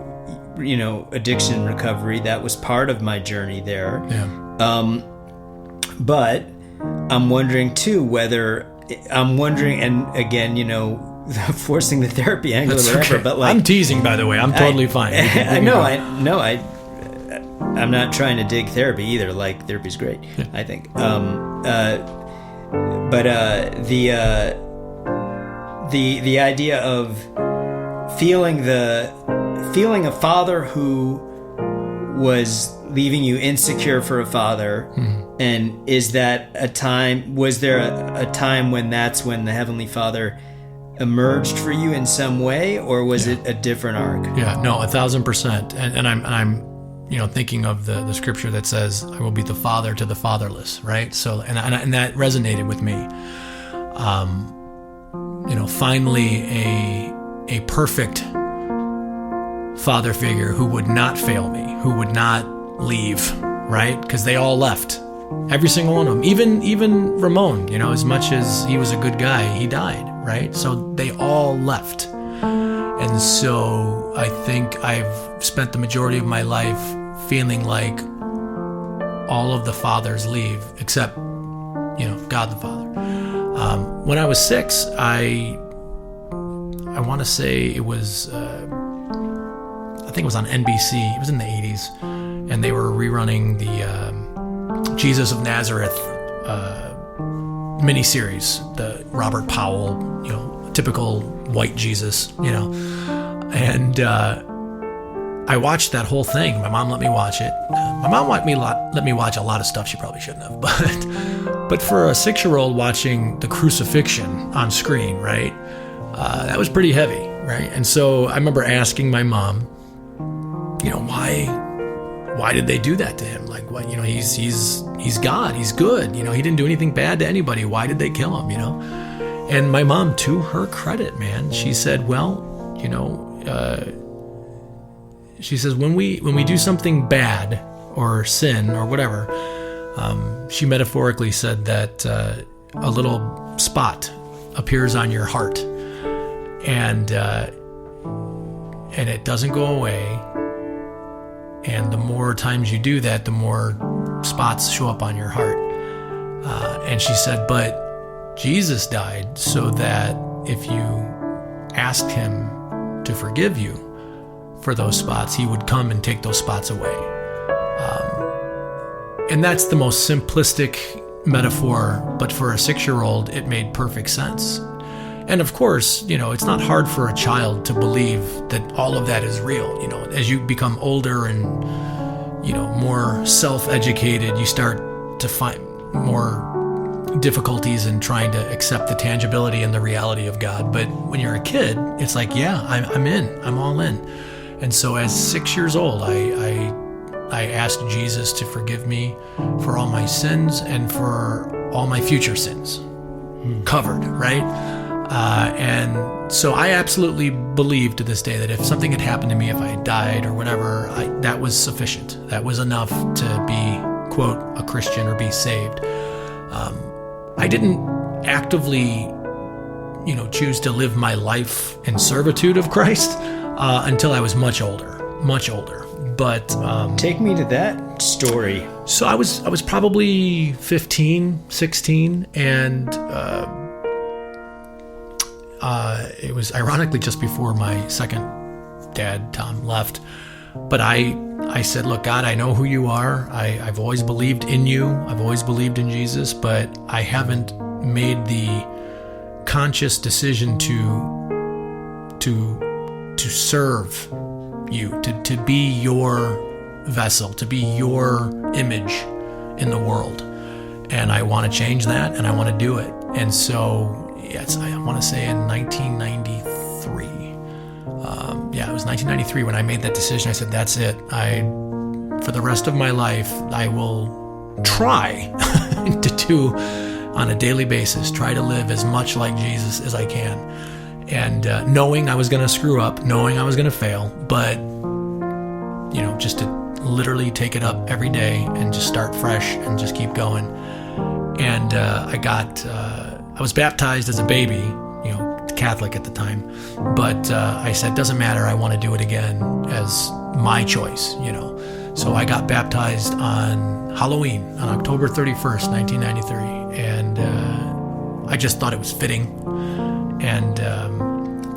[SPEAKER 1] addiction recovery. That was part of my journey there.
[SPEAKER 2] Yeah.
[SPEAKER 1] But I'm wondering too and again, forcing the therapy angle or whatever. Okay. But like,
[SPEAKER 2] I'm teasing, by the way. I'm totally fine.
[SPEAKER 1] I'm not trying to dig therapy either. Like, therapy's great, I think. But the idea of feeling a father who was leaving you insecure for a father, and was there a time when that's when the Heavenly Father emerged for you in some way, or was it a different arc?
[SPEAKER 2] Yeah, no, 1,000%. And I'm thinking of the scripture that says, "I will be the father to the fatherless," right? So, and that resonated with me. Finally a perfect father figure who would not fail me, who would not leave, right? Because they all left. Every single one of them. Even Ramon, as much as he was a good guy, he died, right? So they all left. And so I think I've spent the majority of my life feeling like all of the fathers leave, except, God the Father. When I was 6, I want to say it was, I think it was on NBC. It was in the 80s. And they were rerunning the Jesus of Nazareth miniseries, the Robert Powell, typical white Jesus, And I watched that whole thing. My mom let me watch it. My mom let me watch a lot of stuff she probably shouldn't have. But for a 6-year-old watching the crucifixion on screen, right? That was pretty heavy, right? And so I remember asking my mom, why did they do that to him? Like, what, he's God, he's good. He didn't do anything bad to anybody. Why did they kill him? And my mom, to her credit, man, she said, well, she says, when we do something bad or sin or whatever, she metaphorically said that a little spot appears on your heart, and it doesn't go away. And the more times you do that, the more spots show up on your heart. And she said, but Jesus died so that if you asked him to forgive you for those spots, he would come and take those spots away. And that's the most simplistic metaphor, but for a 6-year-old, it made perfect sense. And of course, it's not hard for a child to believe that all of that is real. As you become older and, more self-educated, you start to find more difficulties in trying to accept the tangibility and the reality of God. But when you're a kid, it's like, yeah, I'm all in. And so as 6 years old, I asked Jesus to forgive me for all my sins and for all my future sins. Covered, right? And so I absolutely believe to this day that if something had happened to me, if I had died or whatever, that was sufficient. That was enough to be, quote, a Christian or be saved. I didn't actively, choose to live my life in servitude of Christ until I was much older. But
[SPEAKER 1] take me to that story.
[SPEAKER 2] So I was probably 15, 16, and it was ironically just before my second dad, Tom, left. But I said, look, God, I know who you are. I've always believed in you. I've always believed in Jesus, but I haven't made the conscious decision to serve you, to be your vessel, to be your image in the world. And I want to change that, and I want to do it. And so, yes, I want to say in 1993. It was 1993 when I made that decision. I said, that's it. For the rest of my life, I will try to do on a daily basis, try to live as much like Jesus as I can. And knowing I was going to screw up, knowing I was going to fail, but, just to literally take it up every day and just start fresh and just keep going. And I was baptized as a baby, Catholic at the time, but I said, doesn't matter, I want to do it again as my choice, So I got baptized on Halloween, on October 31st, 1993, and I just thought it was fitting. And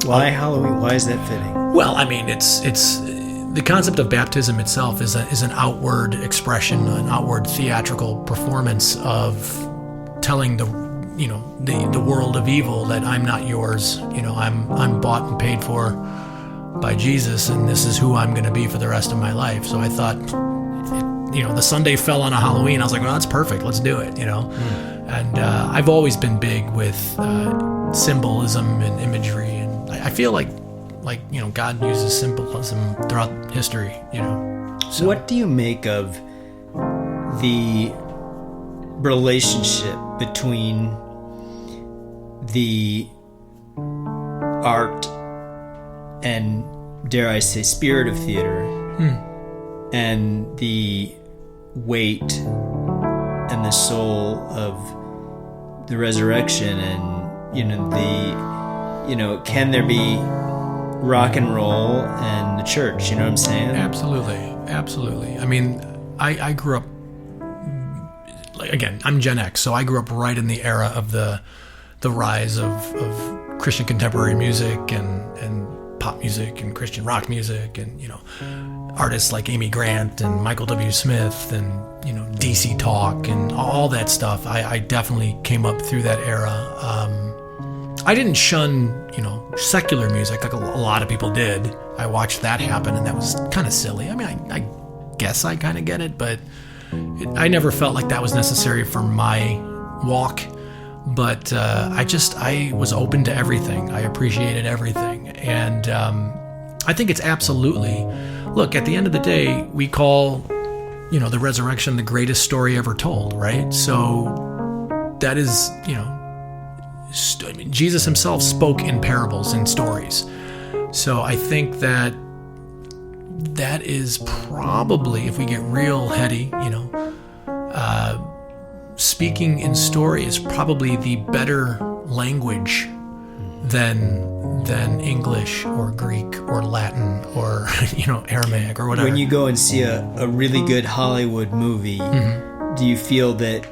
[SPEAKER 1] why Halloween? Why is that fitting?
[SPEAKER 2] Well, I mean, it's the concept of baptism itself is an outward expression, an outward theatrical performance of telling the world of evil that I'm not yours. I'm bought and paid for by Jesus, and this is who I'm going to be for the rest of my life. So I thought, the Sunday fell on a Halloween. I was like, well, that's perfect. Let's do it. And I've always been big with symbolism and imagery, and I feel like God uses symbolism throughout history. So
[SPEAKER 1] what do you make of the relationship between the art and, dare I say, spirit of theater and the weight and the soul of the resurrection, and can there be rock and roll and the church? You know what I'm saying?
[SPEAKER 2] Absolutely. I mean, I grew up, again, I'm Gen X, so I grew up right in the era of the rise of Christian contemporary music and pop music and Christian rock music, and artists like Amy Grant and Michael W. Smith and DC Talk and all that stuff. I definitely came up through that era. I didn't shun secular music like a lot of people did. I watched that happen, and that was kind of silly. I mean, I guess I kind of get it, but I never felt like that was necessary for my walk. But I was open to everything. I appreciated everything. And I think it's absolutely, look, at the end of the day, we call, the resurrection the greatest story ever told, right? So that is, Jesus himself spoke in parables and stories. So I think that is probably, if we get real heady, speaking in story is probably the better language than English or Greek or Latin or Aramaic or whatever.
[SPEAKER 1] When you go and see a really good Hollywood movie, do you feel that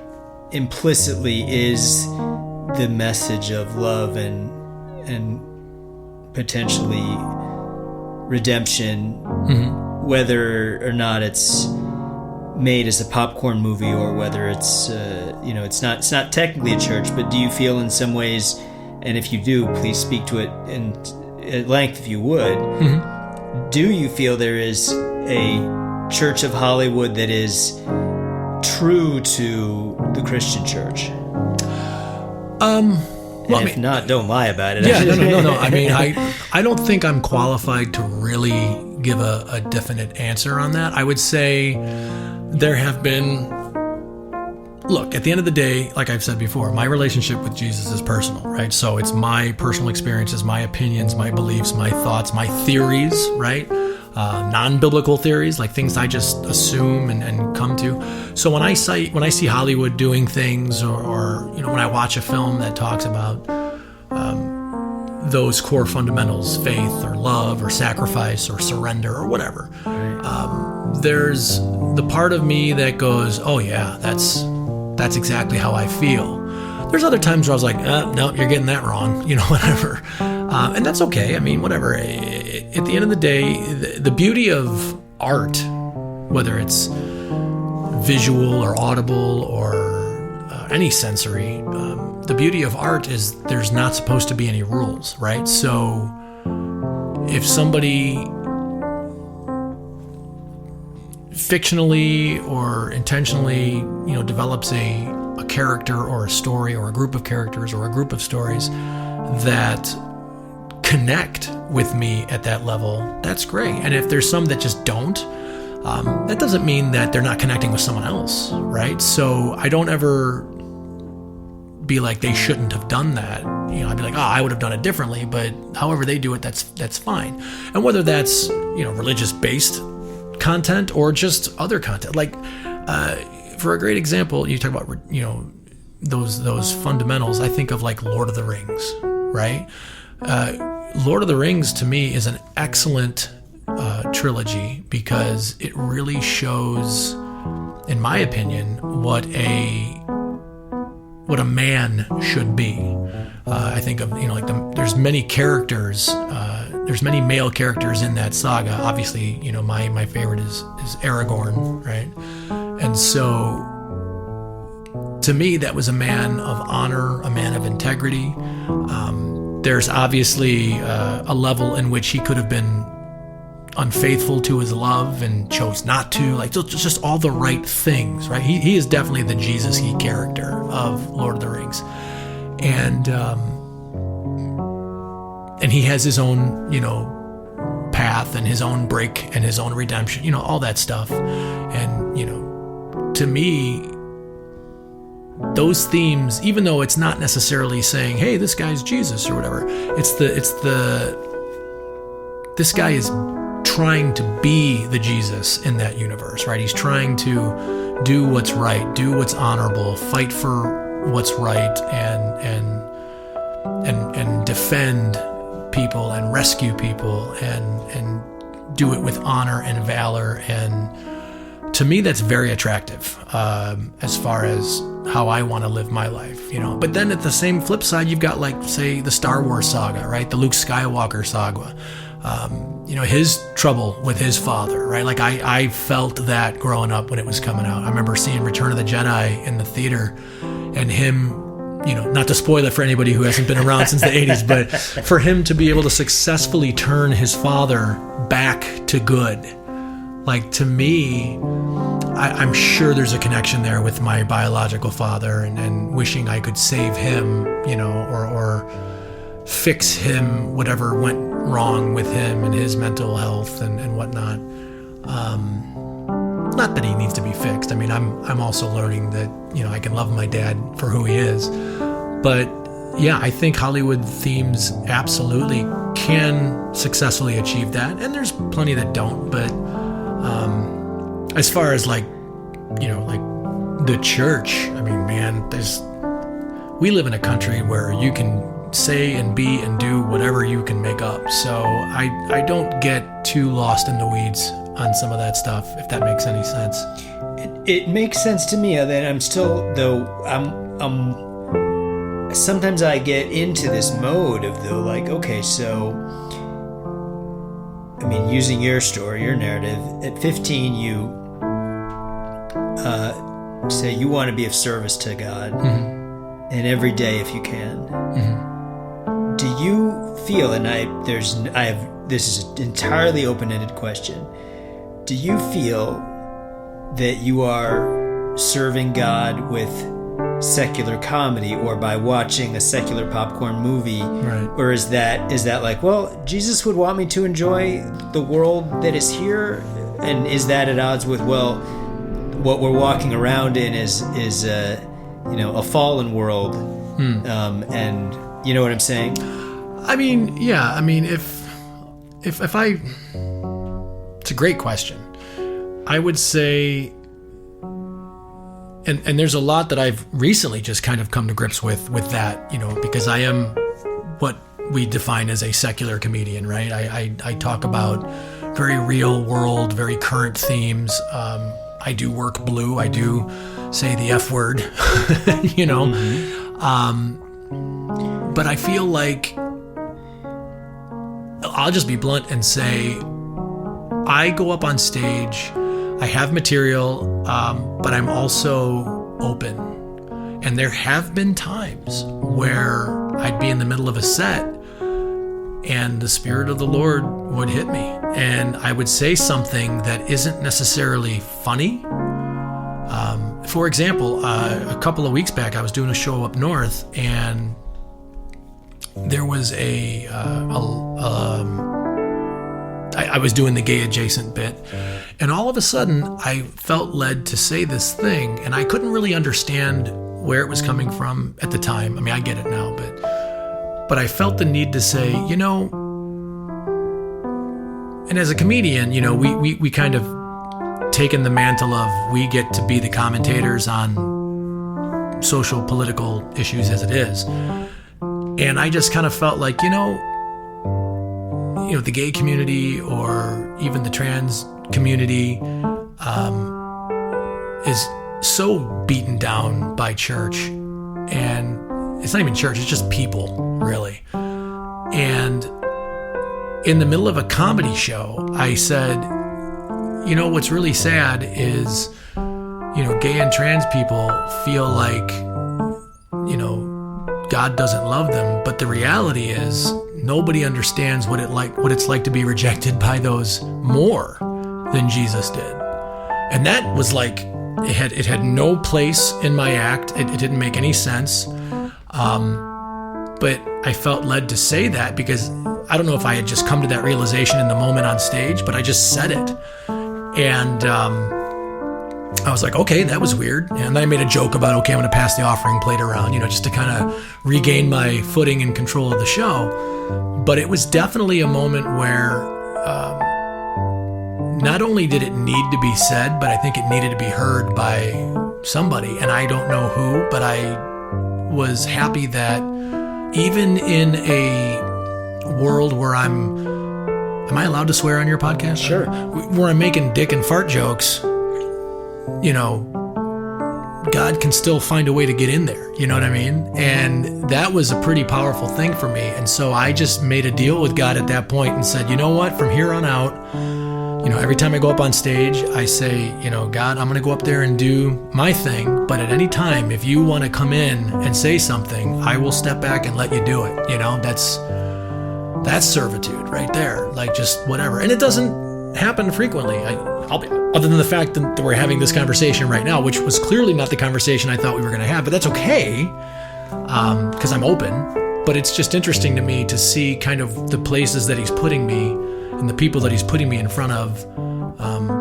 [SPEAKER 1] implicitly is the message of love and potentially redemption, whether or not it's made as a popcorn movie, or whether it's it's not technically a church, but do you feel in some ways, and if you do, please speak to it at length if you would, do you feel there is a Church of Hollywood that is true to the Christian church? If not, don't lie about it.
[SPEAKER 2] Yeah, no. I mean, I don't think I'm qualified to really give a definite answer on that. I would say there have been, look, at the end of the day, like I've said before, my relationship with Jesus is personal, right? So it's my personal experiences, my opinions, my beliefs, my thoughts, my theories, right? Non-biblical theories, like things I just assume and come to. So when I see Hollywood doing things, or when I watch a film that talks about those core fundamentals, faith or love or sacrifice or surrender or whatever, there's the part of me that goes, oh yeah, that's exactly how I feel. There's other times where I was like, no, you're getting that wrong, whatever. And that's okay. I mean, whatever. At the end of the day, the beauty of art, whether it's visual or audible or any sensory, the beauty of art is there's not supposed to be any rules, right? So if somebody fictionally or intentionally, develops a character or a story or a group of characters or a group of stories that connect with me at that level, that's great. And if there's some that just don't, that doesn't mean that they're not connecting with someone else, right? So I don't ever be like, they shouldn't have done that. I'd be like, I would have done it differently, but however they do it, that's fine. And whether that's, religious-based content or just other content, like, for a great example, you talk about, those fundamentals. I think of like Lord of the Rings, right? Lord of the Rings to me is an excellent trilogy because it really shows, in my opinion, what a man should be. I think of there's many characters. There's many male characters in that saga. Obviously, my favorite is Aragorn, right? And so, to me, that was a man of honor, a man of integrity. There's obviously a level in which he could have been unfaithful to his love and chose not to, like just all the right things, right? He is definitely the Jesus-y character of Lord of the Rings. And he has his own, path and his own break and his own redemption, all that stuff. And, to me, those themes, even though it's not necessarily saying, hey, this guy's Jesus or whatever, this guy is trying to be the Jesus in that universe, right? He's trying to do what's right, do what's honorable, fight for what's right, and defend people and rescue people and do it with honor and valor. And to me, that's very attractive as far as how I want to live my life, you know. But then at the same flip side, you've got, like, say, the Star Wars saga, right? The Luke Skywalker saga. You know, his trouble with his father, right? Like, I felt that growing up when it was coming out. I remember seeing Return of the Jedi in the theater, and him, you know, not to spoil it for anybody who hasn't been around since the 80s, but for him to be able to successfully turn his father back to good, like, to me, I'm sure there's a connection there with my biological father, and wishing I could save him, you know, or fix him, whatever went wrong with him and his mental health and whatnot. Not that he needs to be fixed. I mean, I'm also learning that, you know, I can love my dad for who he is. But yeah, I think Hollywood themes absolutely can successfully achieve that. And there's plenty that don't. But as far as, like, you know, like the church, I mean, man, we live in a country where you can say and be and do whatever you can make up. So I don't get too lost in the weeds on some of that stuff, if that makes any sense.
[SPEAKER 1] It makes sense to me. That I'm still, though, sometimes I get into this mode of, though, like, okay, so, I mean, using your story, your narrative, at 15, you say you want to be of service to God, and every day if you can. Do you feel, and this is an entirely open-ended question, do you feel that you are serving God with secular comedy or by watching a secular popcorn movie?
[SPEAKER 2] Right.
[SPEAKER 1] Or is that like, well, Jesus would want me to enjoy the world that is here, and is that at odds with, well, what we're walking around in is you know, a fallen world, and you know what I'm saying?
[SPEAKER 2] I mean, yeah. I mean, if I, it's a great question. I would say, and there's a lot that I've recently just kind of come to grips with that, you know, because I am what we define as a secular comedian, right? I talk about very real world, very current themes. I do work blue. I do say the F word, you know. But I feel like, I'll just be blunt and say, I go up on stage, I have material, but I'm also open. And there have been times where I'd be in the middle of a set and the Spirit of the Lord would hit me, and I would say something that isn't necessarily funny. For example, a couple of weeks back, I was doing a show up north, and there was I was doing the gay adjacent bit, and all of a sudden I felt led to say this thing, and I couldn't really understand where it was coming from at the time. I mean, I get it now, but I felt the need to say, you know, and as a comedian, you know, we kind of taken the mantle of, we get to be the commentators on social political issues as it is. And I just kind of felt like, you know, the gay community or even the trans community is so beaten down by church, and it's not even church, it's just people, really. And in the middle of a comedy show, I said, you know, what's really sad is, you know, gay and trans people feel like, you know, God doesn't love them, but the reality is nobody understands what it's like to be rejected by those more than Jesus did. And that was like, it had no place in my act. It didn't make any sense. But I felt led to say that because I don't know if I had just come to that realization in the moment on stage, but I just said it. And I was like, okay, that was weird. And then I made a joke about, okay, I'm going to pass the offering plate around, you know, just to kind of regain my footing and control of the show. But it was definitely a moment where not only did it need to be said, but I think it needed to be heard by somebody. And I don't know who, but I was happy that even in a world where am I allowed to swear on your podcast?
[SPEAKER 1] Sure.
[SPEAKER 2] Where I'm making dick and fart jokes, God can still find a way to get in there. You know what I mean? And that was a pretty powerful thing for me. And so I just made a deal with God at that point and said, you know what, from here on out, every time I go up on stage, I say, God, I'm going to go up there and do my thing. But at any time, if you want to come in and say something, I will step back and let you do it. That's servitude right there. Like just whatever. And it doesn't happen frequently. Other than the fact that we're having this conversation right now, which was clearly not the conversation I thought we were going to have, but that's okay, because I'm open. But it's just interesting to me to see kind of the places that he's putting me and the people that he's putting me in front of,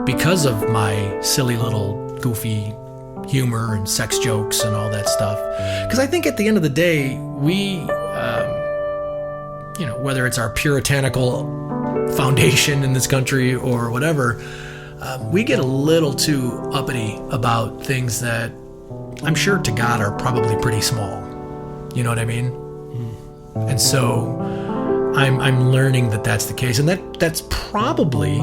[SPEAKER 2] because of my silly little goofy humor and sex jokes and all that stuff. Because I think at the end of the day, we, whether it's our puritanical foundation in this country or whatever, we get a little too uppity about things that I'm sure to God are probably pretty small. You know what I mean? And so I'm learning that that's the case. And that's probably,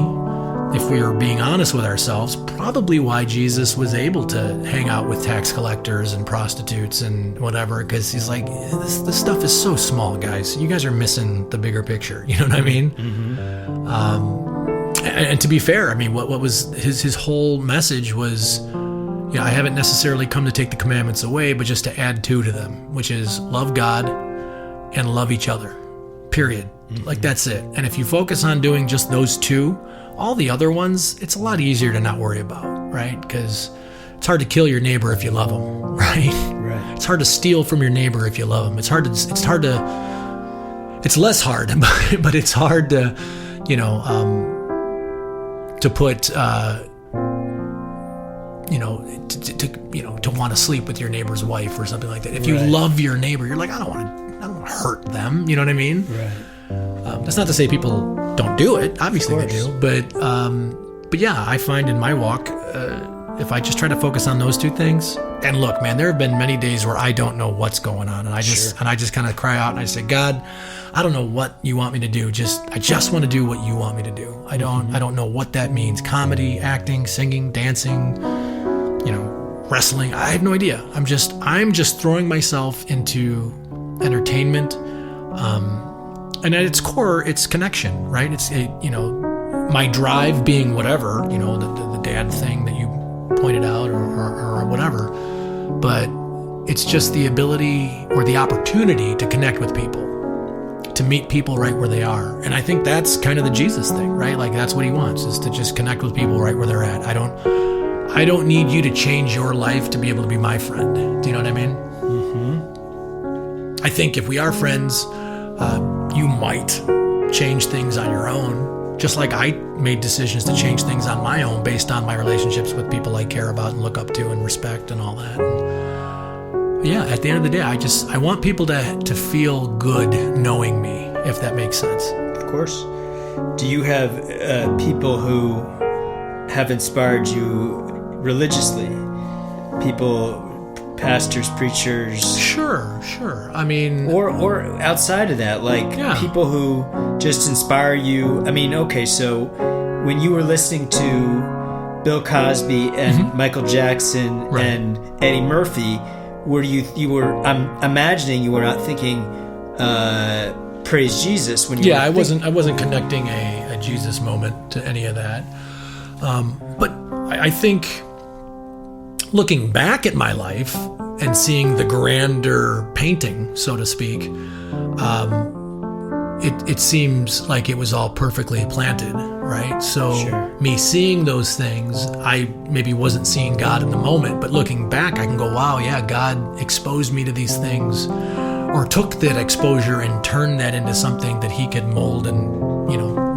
[SPEAKER 2] if we are being honest with ourselves, probably why Jesus was able to hang out with tax collectors and prostitutes and whatever, because he's like, this stuff is so small, guys. You guys are missing the bigger picture. You know what I mean? Mm-hmm. And to be fair, I mean, what was his whole message was, I haven't necessarily come to take the commandments away, but just to add two to them, which is love God and love each other, period. Mm-hmm. Like that's it. And if you focus on doing just those two, all the other ones, it's a lot easier to not worry about, right? Because it's hard to kill your neighbor if you love them, right? Right. It's hard to steal from your neighbor if you love them. It's less hard, but it's hard to, to put, to want to sleep with your neighbor's wife or something like that. If you love your neighbor, you're like, I don't want to hurt them. You know what I mean? Right. That's not to say people don't do it. Obviously they do. But yeah, I find in my walk, if I just try to focus on those two things, and look, man, there have been many days where I don't know what's going on, and I just kind of cry out and I say, God, I don't know what you want me to do. I just want to do what you want me to do. I don't know what that means. Comedy, acting, singing, dancing, wrestling. I have no idea. I'm just throwing myself into entertainment. And at its core, it's connection, right? It's, my drive being whatever, the dad thing that you pointed out or whatever. But it's just the ability or the opportunity to connect with people, to meet people right where they are. And I think that's kind of the Jesus thing, right? Like that's what he wants, is to just connect with people right where they're at. I don't need you to change your life to be able to be my friend. Do you know what I mean? Mm-hmm. I think if we are friends, you might change things on your own, just like I made decisions to change things on my own based on my relationships with people I care about and look up to and respect and all that. And yeah, at the end of the day, I want people to feel good knowing me, if that makes sense.
[SPEAKER 1] Of course. Do you have people who have inspired you religiously? People, pastors, preachers?
[SPEAKER 2] Sure. I mean,
[SPEAKER 1] or outside of that, people who just inspire you. I mean, okay, so when you were listening to Bill Cosby and Michael Jackson and Eddie Murphy, I'm imagining you were not thinking praise Jesus when you were
[SPEAKER 2] I wasn't connecting a Jesus moment to any of that. But I think looking back at my life and seeing the grander painting, so to speak, it seems like it was all perfectly planted, right? So me seeing those things, I maybe wasn't seeing God in the moment, but looking back, I can go, wow, yeah, God exposed me to these things, or took that exposure and turned that into something that he could mold and,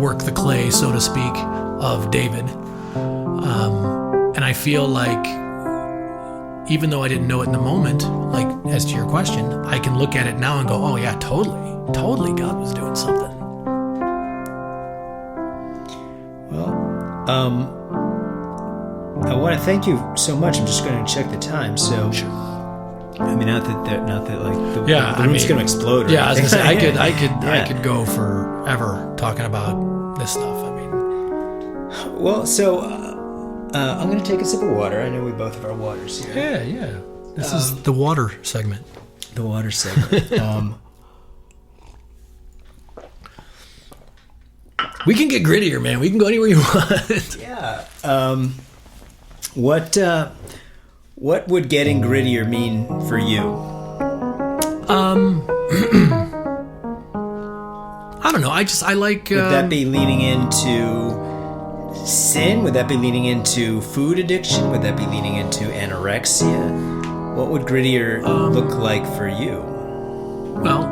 [SPEAKER 2] work the clay, so to speak, of David. And I feel like, even though I didn't know it in the moment, like as to your question, I can look at it now and go, oh yeah, totally God was doing something.
[SPEAKER 1] Well, I want to thank you so much. I'm just going to check the time. So,
[SPEAKER 2] Sure.
[SPEAKER 1] I mean, not that like the
[SPEAKER 2] Yeah,
[SPEAKER 1] room's going to explload. Or
[SPEAKER 2] Yeah, I was
[SPEAKER 1] anything.
[SPEAKER 2] gonna say I
[SPEAKER 1] Yeah.
[SPEAKER 2] could go forever talking about this stuff. I mean,
[SPEAKER 1] Well, so I'm going to take a sip of water. I know we both have our waters here.
[SPEAKER 2] yeah. This is the water segment.
[SPEAKER 1] The water segment.
[SPEAKER 2] We can get grittier, man. We can go anywhere you want.
[SPEAKER 1] Yeah. What would getting grittier mean for you?
[SPEAKER 2] I don't know. I like.
[SPEAKER 1] Would that be leaning into sin? Would that be leaning into food addiction? Would that be leaning into anorexia? What would grittier look like for you?
[SPEAKER 2] Well,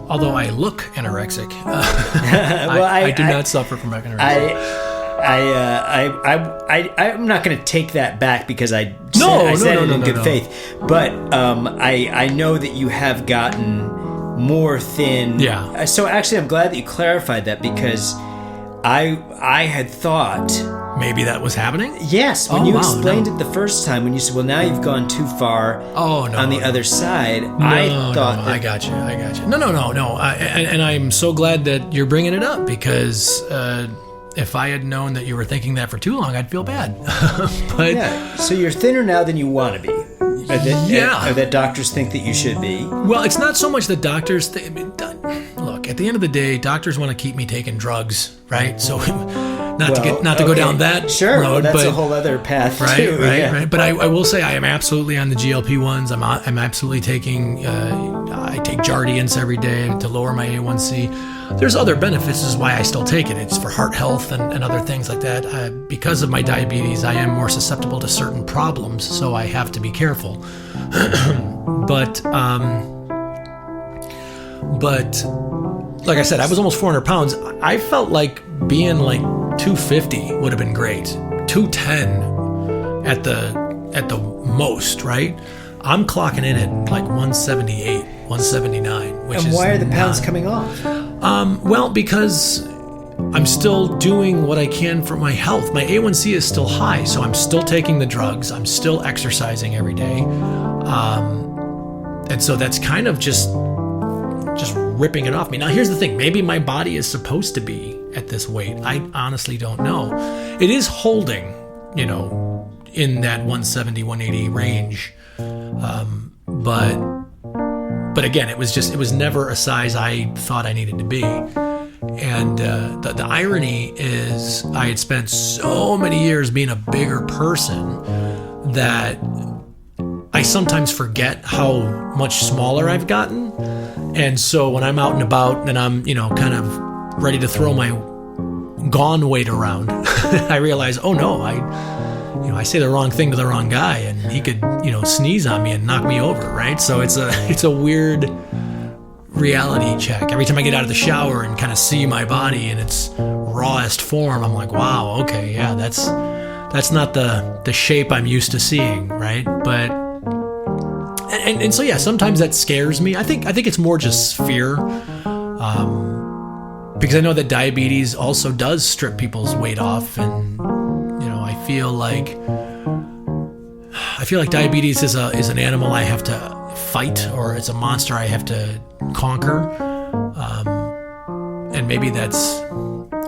[SPEAKER 2] although I look anorexic,
[SPEAKER 1] Well,
[SPEAKER 2] I do not suffer from anorexia.
[SPEAKER 1] I'm not going to take that back because I
[SPEAKER 2] No,
[SPEAKER 1] said
[SPEAKER 2] no,
[SPEAKER 1] it
[SPEAKER 2] no,
[SPEAKER 1] in
[SPEAKER 2] no,
[SPEAKER 1] good
[SPEAKER 2] no.
[SPEAKER 1] faith. But I know that you have gotten more thin.
[SPEAKER 2] Yeah.
[SPEAKER 1] So actually, I'm glad that you clarified that because I had thought.
[SPEAKER 2] Maybe that was happening.
[SPEAKER 1] Yes, when
[SPEAKER 2] Oh,
[SPEAKER 1] you
[SPEAKER 2] wow,
[SPEAKER 1] explained
[SPEAKER 2] no.
[SPEAKER 1] it the first time, when you said, "Well, now you've gone too far
[SPEAKER 2] Oh, no,
[SPEAKER 1] on the
[SPEAKER 2] no.
[SPEAKER 1] other side," I thought
[SPEAKER 2] No,
[SPEAKER 1] that
[SPEAKER 2] I got you. No. And I'm so glad that you're bringing it up because if I had known that you were thinking that for too long, I'd feel bad. But
[SPEAKER 1] yeah. So you're thinner now than you want to be. Or that doctors think that you should be.
[SPEAKER 2] well, it's not so much that doctors. Look, at the end of the day, doctors want to keep me taking drugs, right? So not to go down that
[SPEAKER 1] sure,
[SPEAKER 2] road.
[SPEAKER 1] well, that's
[SPEAKER 2] but,
[SPEAKER 1] a whole other path
[SPEAKER 2] Right,
[SPEAKER 1] too.
[SPEAKER 2] right. But I will say I am absolutely on the GLP-1s. I'm absolutely taking. I take Jardiance every day to lower my A1C. There's other benefits. This is why I still take it. It's for heart health and other things like that. Because of my diabetes, I am more susceptible to certain problems, so I have to be careful. But like I said, I was almost 400 pounds. I felt like being like 250 would have been great. 210 at the most, right? I'm clocking in at like 178, 179, which is.
[SPEAKER 1] And why are the pounds coming off?
[SPEAKER 2] Well, because I'm still doing what I can for my health. My A1C is still high, so I'm still taking the drugs. I'm still exercising every day. And so that's kind of just ripping it off me. Now, here's the thing. Maybe my body is supposed to be at this weight. I honestly don't know. It is holding, in that 170, 180 range. But again, it was never a size I thought I needed to be. And the irony is I had spent so many years being a bigger person that I sometimes forget how much smaller I've gotten. And so when I'm out and about and I'm, kind of ready to throw my gone weight around, I realize, oh no, I say the wrong thing to the wrong guy and he could, sneeze on me and knock me over, right? So it's a weird reality check. Every time I get out of the shower and kind of see my body in its rawest form, I'm like, wow, okay, yeah, that's not the shape I'm used to seeing, right? But and so yeah, sometimes that scares me. I think it's more just fear, because I know that diabetes also does strip people's weight off, and I feel like diabetes is an animal I have to fight, or it's a monster I have to conquer, and maybe that's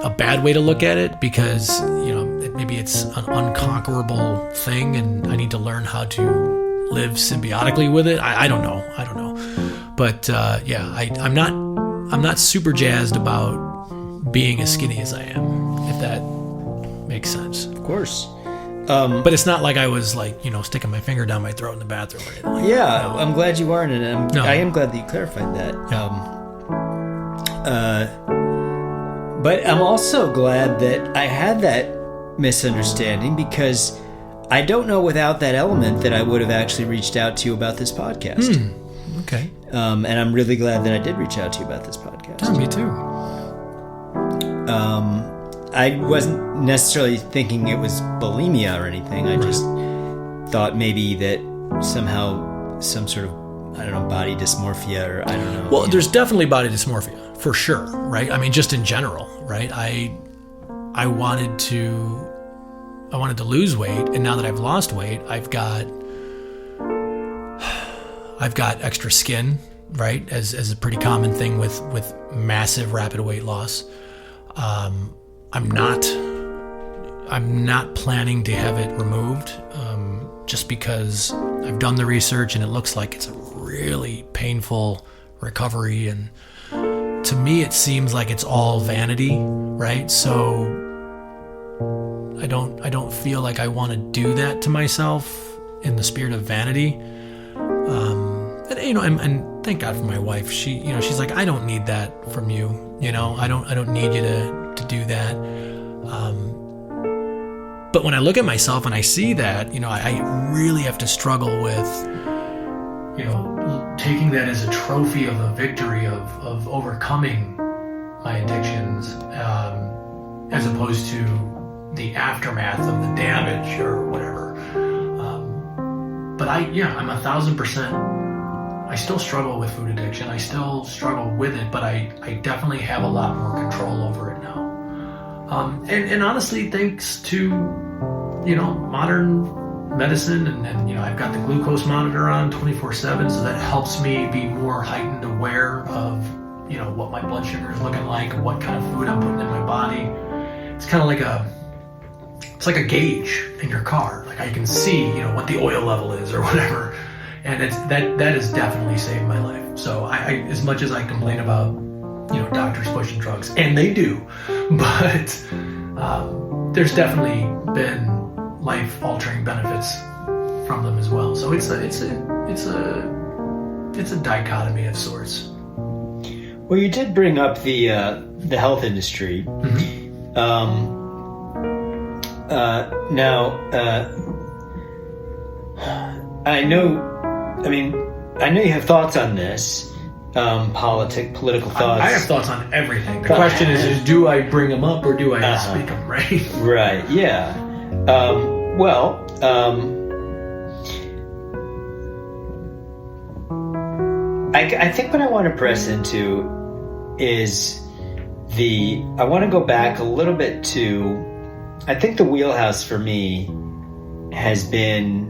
[SPEAKER 2] a bad way to look at it because maybe it's an unconquerable thing, and I need to learn how to live symbiotically with it. I don't know. But I'm not super jazzed about being as skinny as I am, if that makes sense.
[SPEAKER 1] Of course.
[SPEAKER 2] But it's not like I was like, sticking my finger down my throat in the bathroom or anything like that.
[SPEAKER 1] I'm glad you aren't, and I am glad that you clarified that.
[SPEAKER 2] Yeah.
[SPEAKER 1] But I'm also glad that I had that misunderstanding because I don't know without that element that I would have actually reached out to you about this podcast.
[SPEAKER 2] Okay.
[SPEAKER 1] And I'm really glad that I did reach out to you about this podcast.
[SPEAKER 2] Yeah, me too.
[SPEAKER 1] I wasn't necessarily thinking it was bulimia or anything. I just thought maybe that somehow some sort of, body dysmorphia or I don't know.
[SPEAKER 2] Well, there's definitely body dysmorphia, for sure, right? I mean, just in general, right? I wanted to lose weight, and now that I've lost weight, I've got extra skin, right? As a pretty common thing with massive rapid weight loss. I'm not planning to have it removed, just because I've done the research and it looks like it's a really painful recovery, and to me it seems like it's all vanity, right? So I don't feel like I want to do that to myself in the spirit of vanity. And thank God for my wife. She's like, I don't need that from you. I don't need you to do that. But when I look at myself and I see that, I really have to struggle with, taking that as a trophy of a victory of overcoming my addictions, as opposed to the aftermath of the damage or whatever. But I'm 1,000%. I still struggle with food addiction. I still struggle with it, but I definitely have a lot more control over it now. And honestly, thanks to, modern medicine and I've got the glucose monitor on 24/7, so that helps me be more heightened aware of, what my blood sugar is looking like, what kind of food I'm putting in my body. It's kind of like it's like a gauge in your car. Like I can see, what the oil level is or whatever. And that has definitely saved my life. So I as much as I complain about, doctors pushing drugs, and they do, but there's definitely been life-altering benefits from them as well. So it's a dichotomy of sorts.
[SPEAKER 1] Well, you did bring up the health industry.
[SPEAKER 2] Mm-hmm.
[SPEAKER 1] I know you have thoughts on this, political thoughts.
[SPEAKER 2] I have thoughts on everything. The question is do I bring them up or do I speak them, right?
[SPEAKER 1] Right, yeah. I think what I want to press into is I want to go back a little bit to, I think the wheelhouse for me has been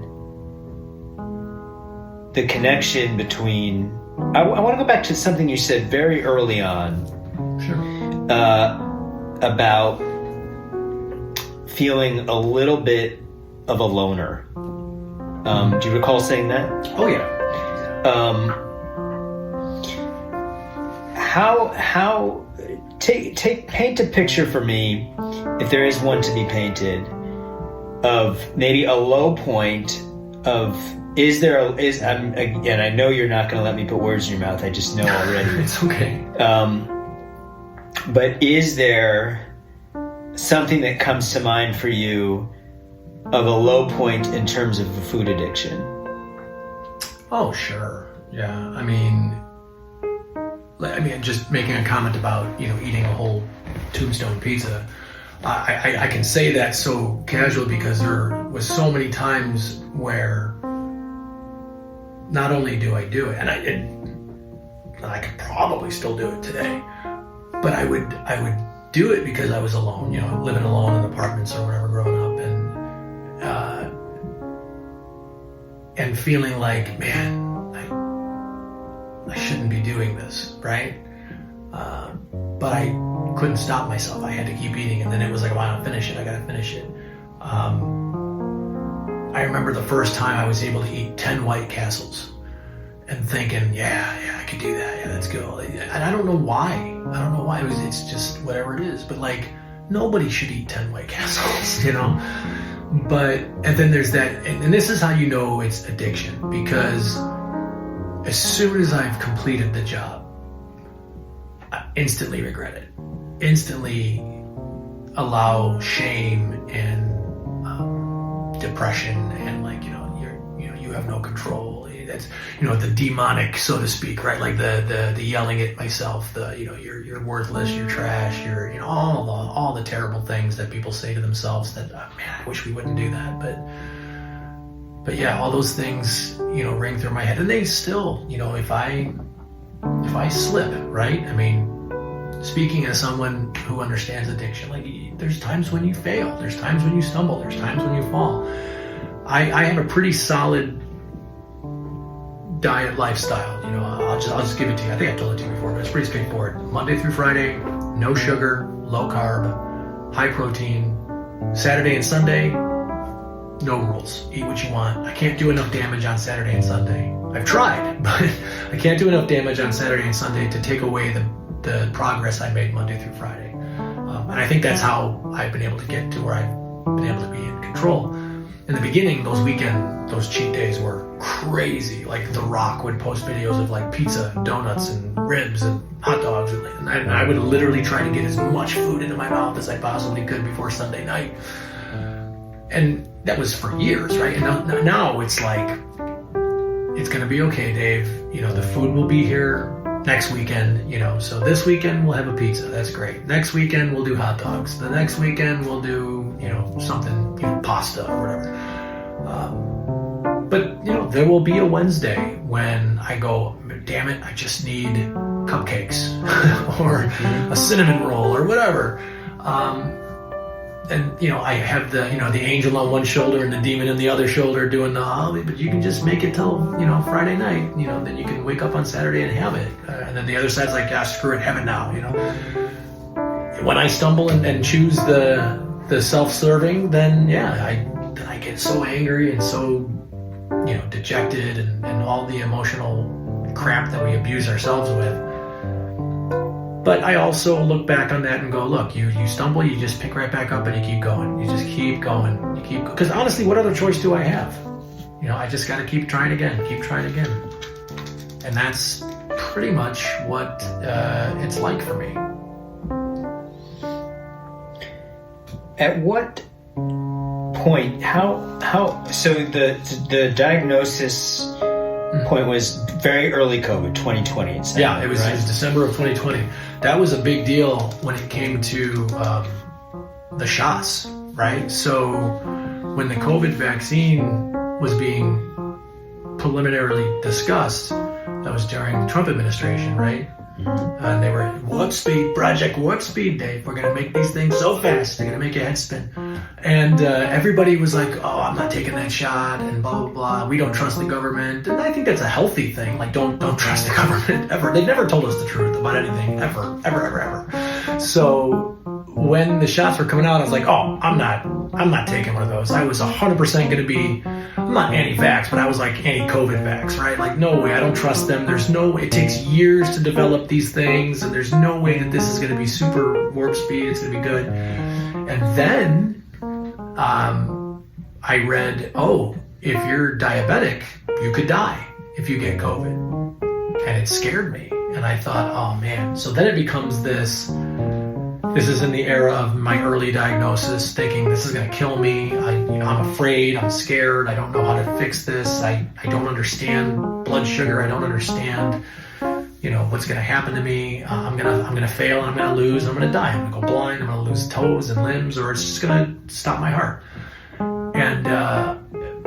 [SPEAKER 1] the connection between, I want to go back to something you said very early on.
[SPEAKER 2] Sure.
[SPEAKER 1] About feeling a little bit of a loner. Do you recall saying that?
[SPEAKER 2] Oh yeah.
[SPEAKER 1] Paint a picture for me, if there is one to be painted, of maybe a low point of, and I know you're not going to let me put words in your mouth, I just know already.
[SPEAKER 2] It's okay.
[SPEAKER 1] But is there something that comes to mind for you of a low point in terms of food addiction?
[SPEAKER 2] Oh, sure. Yeah. I mean, just making a comment about, eating a whole Tombstone pizza. I can say that so casually because there was so many times where not only do I do it, and I could probably still do it today, but I would do it because I was alone, living alone in apartments or whatever growing up, and feeling like, man, I shouldn't be doing this, right? But I couldn't stop myself. I had to keep eating, and then it was like, well, I gotta finish it. I remember the first time I was able to eat 10 White Castles and thinking, yeah, I could do that. Yeah, let's go. And I don't know why. It's just whatever it is. But like, nobody should eat 10 White Castles, But, and then there's that, and this is how you know it's addiction, because as soon as I've completed the job, I instantly regret it. Instantly allow shame and depression and you have no control. That's the demonic, so to speak, right? Like the yelling at myself, you're worthless, you're trash, you're all the terrible things that people say to themselves that man, I wish we wouldn't do that, but yeah, all those things ring through my head, and they still if I slip, right? I mean, speaking as someone who understands addiction, like there's times when you fail, there's times when you stumble, there's times when you fall. I have a pretty solid diet lifestyle. You know, I'll just give it to you. I think I told it to you before, but it's pretty straightforward. Monday through Friday, no sugar, low carb, high protein. Saturday and Sunday, no rules. Eat what you want. I can't do enough damage on Saturday and Sunday. I've tried, but I can't do enough damage on Saturday and Sunday to take away the progress I made Monday through Friday. And I think that's how I've been able to get to where I've been able to be in control. In the beginning, those cheat days were crazy. Like The Rock would post videos of like pizza and donuts and ribs and hot dogs. And I would literally try to get as much food into my mouth as I possibly could before Sunday night. And that was for years, right? And now it's like, it's going to be okay, Dave. You know, the food will be here next weekend, you know, so this weekend we'll have a pizza. That's great. Next weekend we'll do hot dogs. The next weekend we'll do, you know, something, you know, pasta or whatever. But, you know, there will be a Wednesday when I go, damn it, I just need cupcakes or a cinnamon roll or whatever. And, you know, I have the angel on one shoulder and the demon on the other shoulder doing but you can just make it till, you know, Friday night, you know, then you can wake up on Saturday and have it. And then the other side's like, screw it, have it now, you know. When I stumble and choose the self-serving, then, I get so angry and so, you know, dejected and all the emotional crap that we abuse ourselves with. But I also look back on that and go, look, you stumble, you just pick right back up and you keep going. You just keep going. Because honestly, what other choice do I have? You know, I just got to keep trying again. And that's pretty much what it's like for me.
[SPEAKER 1] At what point, so the diagnosis point was very early COVID, 2020.
[SPEAKER 2] It was December of 2020. That was a big deal when it came to the shots, right? So when the COVID vaccine was being preliminarily discussed, that was during the Trump administration, right? Mm-hmm. And they were, Project Warp Speed, Dave. We're going to make these things so fast, they're going to make your head spin. And everybody was like, I'm not taking that shot, and blah, blah, blah. We don't trust the government. And I think that's a healthy thing. Like, don't trust the government, ever. They've never told us the truth about anything, ever. So when the shots were coming out, I was like, I'm not taking one of those. I was 100% going to be, I'm not anti-vax, but I was like anti-COVID vax, right? Like, no way, I don't trust them. There's no way. It takes years to develop these things, and there's no way that this is going to be super warp speed. It's going to be good. And then I read, if you're diabetic, you could die if you get COVID. And it scared me. And I thought, oh man. So then it becomes this is in the era of my early diagnosis, thinking this is going to kill me. I'm afraid, I'm scared. I don't know how to fix this. I don't understand blood sugar. I don't understand, you know, what's going to happen to me. I'm going to fail, and I'm going to lose, and I'm going to die. I'm going to go blind. I'm going to lose toes and limbs, or it's just going to stop my heart. And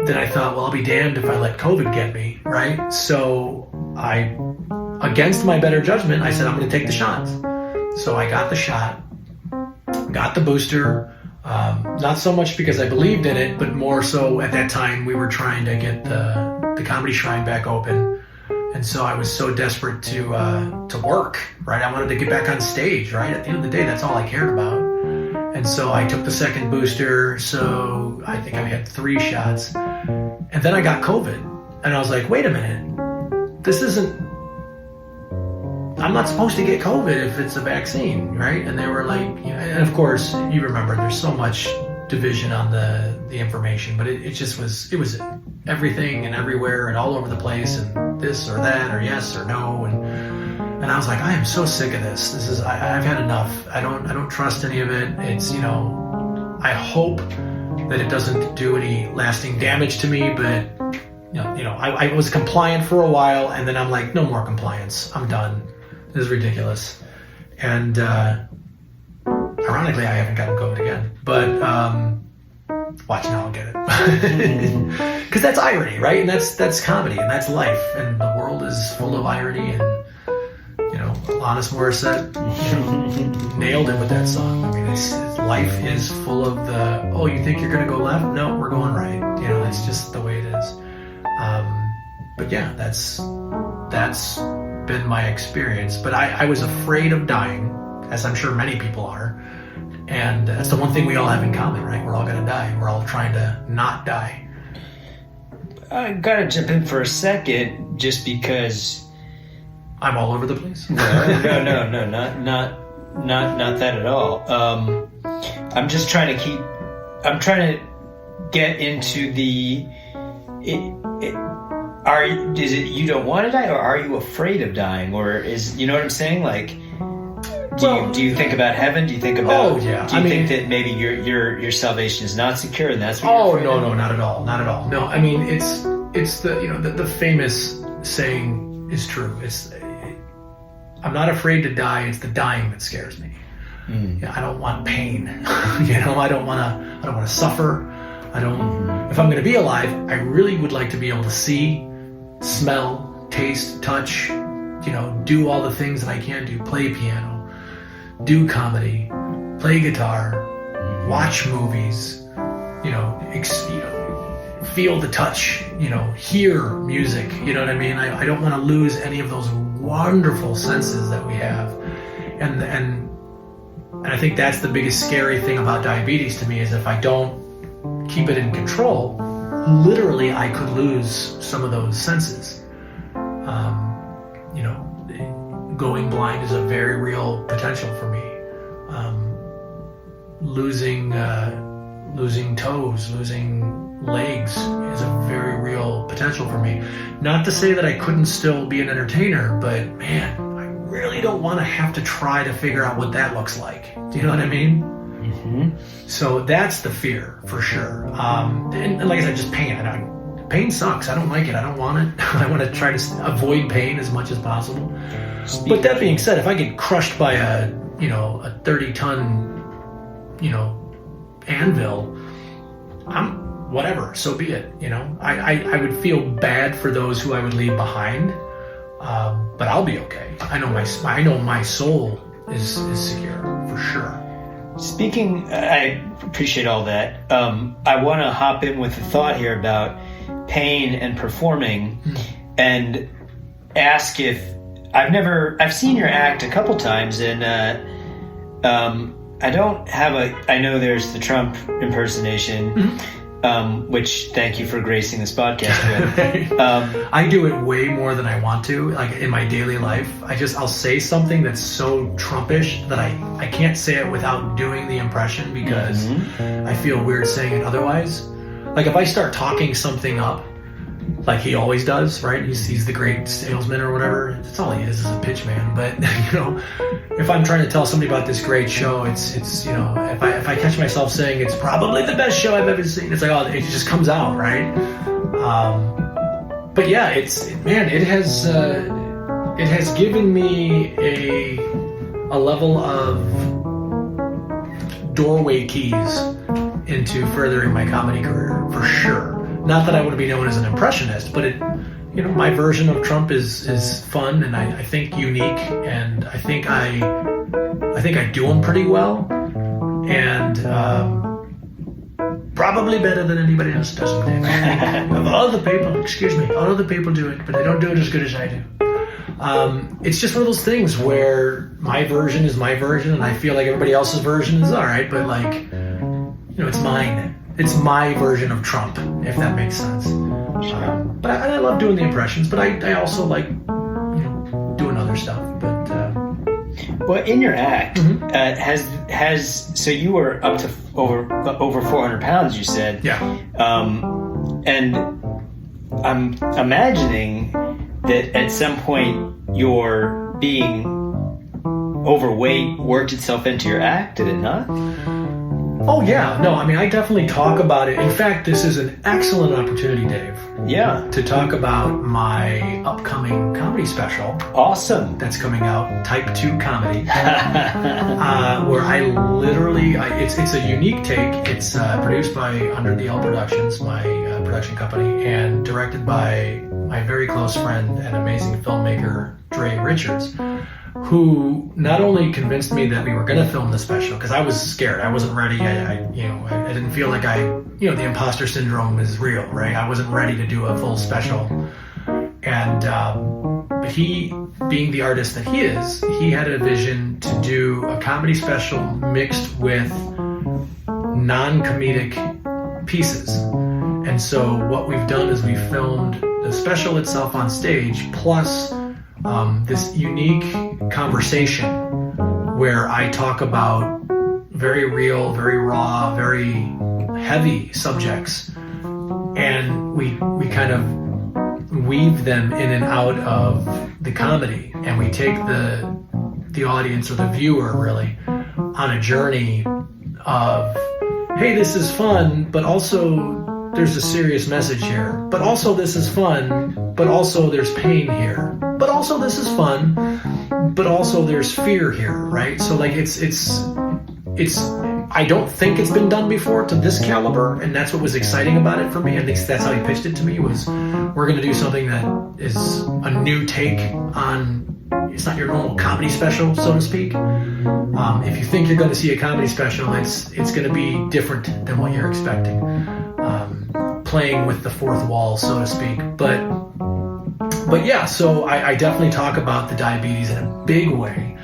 [SPEAKER 2] then I thought, well, I'll be damned if I let COVID get me, right? So I, against my better judgment, I said, I'm going to take the shots. So I got the shot, got the booster, not so much because I believed in it, but more so at that time we were trying to get the Comedy Shrine back open. And so I was so desperate to work, right? I wanted to get back on stage, right? At the end of the day, that's all I cared about. And so I took the second booster, so I think I had 3 shots. And then I got COVID. And I was like, wait a minute, this isn't, I'm not supposed to get COVID if it's a vaccine, right? And they were like, you know, and of course, you remember, there's so much division on the information, but it just was, it was everything and everywhere and all over the place, and this or that or yes or no. And I was like, I am so sick of this. I've had enough. I don't trust any of it. It's, you know, I hope that it doesn't do any lasting damage to me, but you know, I was compliant for a while, and then I'm like, no more compliance. I'm done. This is ridiculous. And ironically, I haven't gotten COVID again, but watch now, I'll get it. Because that's irony, right? And that's comedy, and that's life, and the world is full of irony, and you know, Alanis Morissette nailed it with that song. I mean, life is full of you think you're going to go left? No, we're going right. That's just the way it is. But yeah, that's been my experience. But I was afraid of dying, as I'm sure many people are. And that's the one thing we all have in common, right? We're all going to die. We're all trying to not die.
[SPEAKER 1] I got to jump in for a second, just because
[SPEAKER 2] I'm all over the place.
[SPEAKER 1] No, not that at all. I'm just trying to get into is it you don't want to die, or are you afraid of dying, or is, you know what I'm saying? Like, do you think about heaven? Do you think about? Do you think that maybe your salvation is not secure, and that's what?
[SPEAKER 2] No, not at all. No, I mean it's the the famous saying is true. I'm not afraid to die. It's the dying that scares me. I don't want pain. I don't want to suffer. If I'm going to be alive, I really would like to be able to see, smell, taste, touch, do all the things that I can't do. Play piano, do comedy, play guitar, watch movies, feel the touch, hear music. You know what I mean? I don't want to lose any of those wonderful senses that we have. And I think that's the biggest scary thing about diabetes to me, is if I don't keep it in control, literally I could lose some of those senses. Going blind is a very real potential for me. Losing toes, losing legs is a very real potential for me. Not to say that I couldn't still be an entertainer, but man, I really don't want to have to try to figure out what that looks like. Do you know what I mean? So that's the fear, for sure. And like I said, just pain. Pain sucks. I don't like it. I don't want it. I want to try to avoid pain as much as possible. But that being said, if I get crushed by a 30-ton, anvil, I'm whatever. So be it. I would feel bad for those who I would leave behind, but I'll be okay. I know my soul is secure, for sure.
[SPEAKER 1] Speaking, I appreciate all that. I want to hop in with a thought here about pain and performing, and ask if I've seen your act a couple times, and I know there's the Trump impersonation, which thank you for gracing this podcast with.
[SPEAKER 2] I do it way more than I want to, like in my daily life. I'll say something that's so Trumpish that I can't say it without doing the impression, because I feel weird saying it otherwise. Like if I start talking something up, like he always does, right? He's the great salesman or whatever. That's all he is a pitch man. But if I'm trying to tell somebody about this great show, it's if I catch myself saying it's probably the best show I've ever seen, it's like, it just comes out, right? But yeah, it has given me a level of doorway keys into furthering my comedy career, for sure. Not that I want to be known as an impressionist, but my version of Trump is fun, and I think unique, and I think I do him pretty well, and probably better than anybody else does him. Other people do it, but they don't do it as good as I do. It's just one of those things where my version is my version, and I feel like everybody else's version is all right, but it's mine. It's my version of Trump, if that makes sense. But I love doing the impressions, but I also like doing other stuff. But
[SPEAKER 1] well, in your act, so you were up to over 400 pounds, you said.
[SPEAKER 2] Yeah.
[SPEAKER 1] And I'm imagining that at some point your being overweight worked itself into your act, did it not?
[SPEAKER 2] Oh, yeah. No, I mean, I definitely talk about it. In fact, this is an excellent opportunity, Dave.
[SPEAKER 1] Yeah.
[SPEAKER 2] To talk about my upcoming comedy special.
[SPEAKER 1] Awesome.
[SPEAKER 2] That's coming out, Type 2 Comedy. Where I literally, it's a unique take. It's produced by Under the L Productions, my production company, and directed by my very close friend and amazing filmmaker, Dre Richards, who not only convinced me that we were going to film the special, because I was scared, I wasn't ready, I didn't feel like the imposter syndrome is real, right? I wasn't ready to do a full special. And but he, being the artist that he is, he had a vision to do a comedy special mixed with non-comedic pieces. And so what we've done is we filmed the special itself on stage, plus this unique conversation where I talk about very real, very raw, very heavy subjects, and we kind of weave them in and out of the comedy, and we take the audience, or the viewer really, on a journey of, hey, this is fun, but also there's a serious message here, but also this is fun, but also there's pain here, but also this is fun, but also there's fear here, right? So like it's I don't think it's been done before to this caliber, and that's what was exciting about it for me. I think that's how he pitched it to me, was we're going to do something that is a new take on, it's not your normal comedy special, so to speak. If you think you're going to see a comedy special, it's going to be different than what you're expecting. Playing with the fourth wall, so to speak. But yeah, so I definitely talk about the diabetes in a big way.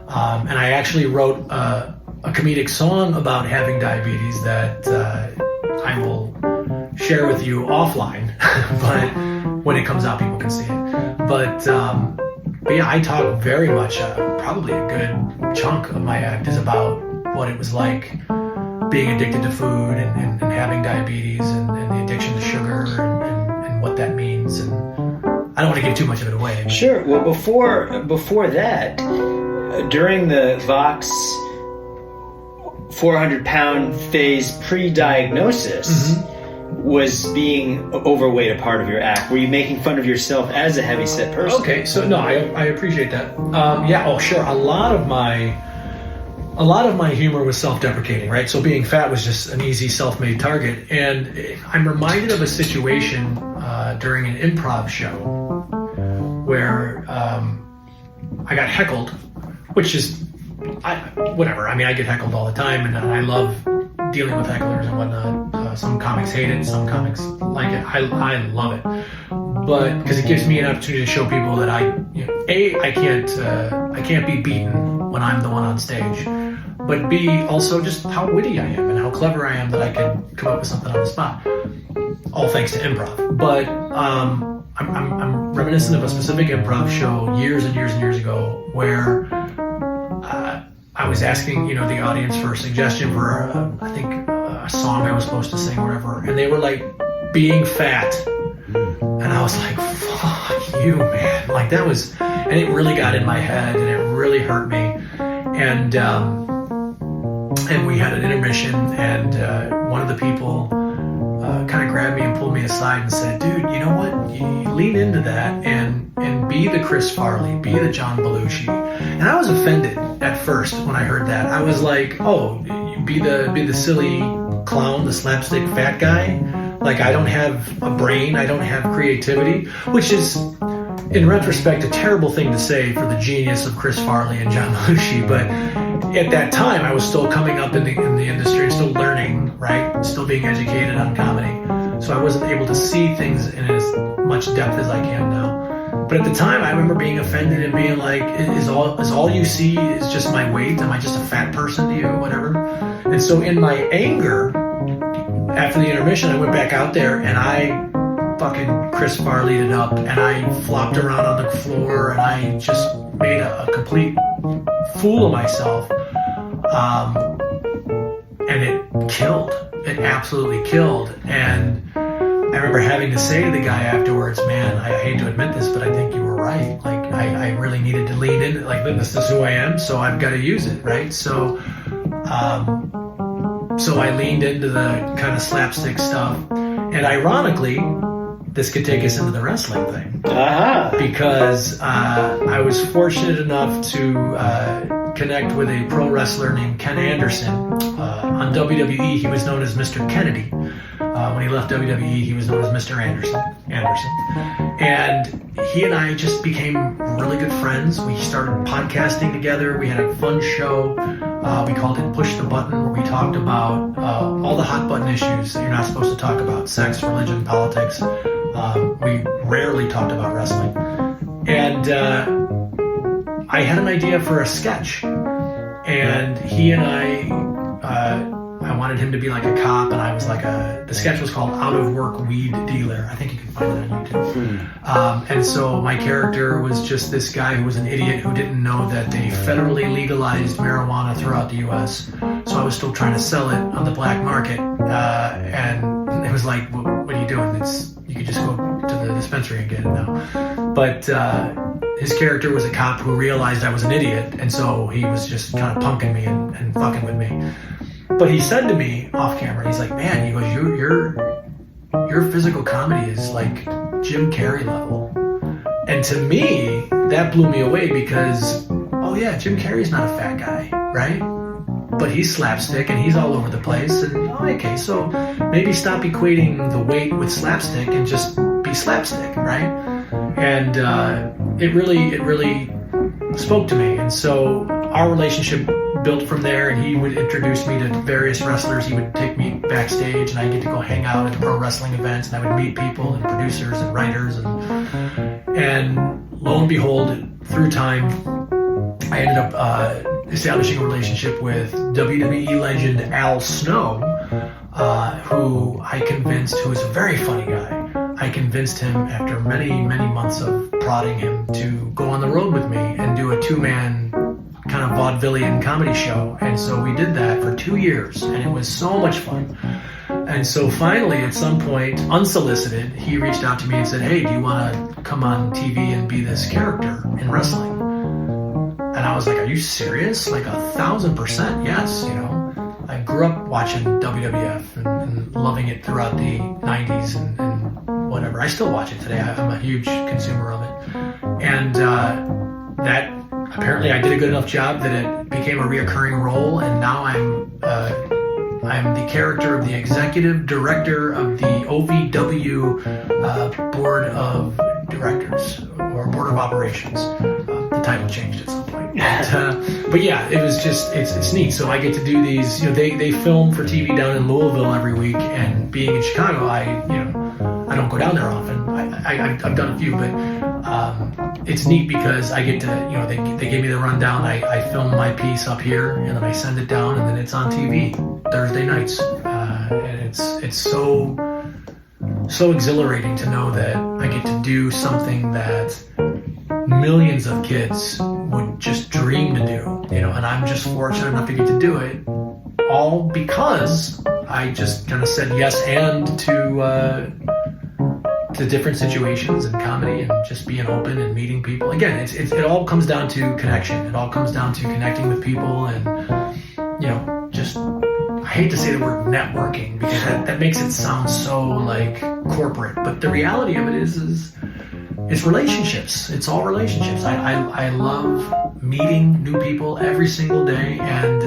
[SPEAKER 2] And I actually wrote a comedic song about having diabetes that I will share with you offline. But when it comes out, people can see it. But yeah, I talk very much, probably a good chunk of my act is about what it was like being addicted to food and having diabetes and the addiction to sugar and what that means. And I don't want to give too much of it away.
[SPEAKER 1] Sure. Well, before that, during the Vox 400-pound phase pre-diagnosis, was being overweight a part of your act? Were you making fun of yourself as a heavyset person?
[SPEAKER 2] Okay, so no, I appreciate that. Yeah, oh sure. A lot of my humor was self-deprecating, right? So being fat was just an easy self-made target. And I'm reminded of a situation during an improv show where I got heckled, which is whatever. I mean, I get heckled all the time, and I love dealing with hecklers and whatnot. Some comics hate it, some comics like it. I love it, but because it gives me an opportunity to show people that I can't be beaten when I'm the one on stage, but B, also just how witty I am and how clever I am that I can come up with something on the spot. All thanks to improv. But I'm reminiscent of a specific improv show years and years and years ago where I was asking, the audience for a suggestion for I think a song I was supposed to sing or whatever, and they were like, being fat, and I was like, fuck you, man. Like that was, and it really got in my head, and it really hurt me, and we had an intermission, and one of the people kind of grabbed me and pulled me aside and said, dude, you know what, you lean into that and be the Chris Farley, be the John Belushi. And I was offended at first when I heard that. I was like, oh, be the silly clown, the slapstick fat guy. Like, I don't have a brain, I don't have creativity, which is, in retrospect, a terrible thing to say for the genius of Chris Farley and John Belushi. But at that time, I was still coming up in the industry, still learning, right? Still being educated on comedy. So I wasn't able to see things in as much depth as I can now. But at the time, I remember being offended and being like, is all you see is just my weight? Am I just a fat person to you? Whatever. And so in my anger, after the intermission, I went back out there and I fucking Chris Farley'd it up, and I flopped around on the floor, and I just made a complete fool of myself. And it killed. It absolutely killed. And I remember having to say to the guy afterwards, man, I hate to admit this, but I think you were right. Like, I really needed to lean in. Like, this is who I am, so I've got to use it, right? So I leaned into the kind of slapstick stuff. And ironically, this could take us into the wrestling thing. Because I was fortunate enough to connect with a pro wrestler named Ken Anderson. On WWE, he was known as Mr. Kennedy. When he left WWE, he was known as Mr. Anderson. And he and I just became really good friends. We started podcasting together. We had a fun show. We called it Push the Button, where we talked about all the hot button issues that you're not supposed to talk about: sex, religion, politics. We rarely talked about wrestling. And I had an idea for a sketch. And he and I wanted him to be like a cop, and I was like the sketch was called Out of Work Weed Dealer. I think you can find it on YouTube. And so my character was just this guy who was an idiot who didn't know that they federally legalized marijuana throughout the U.S. So I was still trying to sell it on the black market. And it was like, what are you doing? You could just go to the dispensary and get it now. But his character was a cop who realized I was an idiot, and so he was just kind of punking me and fucking with me. But he said to me off camera, he's like, man, he goes, your physical comedy is like Jim Carrey level. And to me, that blew me away because, oh yeah, Jim Carrey's not a fat guy, right? But he's slapstick and he's all over the place. And okay, so maybe stop equating the weight with slapstick and just be slapstick, right? And it really spoke to me. And so our relationship built from there, and he would introduce me to various wrestlers. He would take me backstage, and I'd get to go hang out at pro wrestling events, and I would meet people and producers and writers. And lo and behold, through time, I ended up establishing a relationship with WWE legend Al Snow, who I convinced, who is a very funny guy. I convinced him after many, many months of prodding him to go on the road with me and do a two-man kind of vaudevillian comedy show. And so we did that for 2 years, and it was so much fun. And so finally, at some point, unsolicited, he reached out to me and said, hey, do you want to come on TV and be this character in wrestling? And I was like, are you serious? Like 1,000% yes, you know. I grew up watching WWF and loving it throughout the 90s and whatever. I still watch it today. I'm a huge consumer of it. And that apparently I did a good enough job that it became a reoccurring role, and now I'm the character of the executive director of the OVW board of directors or board of operations. The title changed at some point. But yeah, it was just, it's neat. So I get to do these, you know, they film for TV down in Louisville every week, and being in Chicago, I don't go down there often. I've done a few, but it's neat because I get to, you know, they give me the rundown. I film my piece up here, and then I send it down, and then it's on TV Thursday nights. And it's so exhilarating to know that I get to do something that millions of kids would just dream to do, you know, and I'm just fortunate enough to get to do it, all because I just kind of said yes and to different situations and comedy and just being open and meeting people. Again, it all comes down to connection. It all comes down to connecting with people and, you know, just, I hate to say the word networking because that makes it sound so like corporate, but the reality of it is it's relationships. It's all relationships. I love meeting new people every single day, and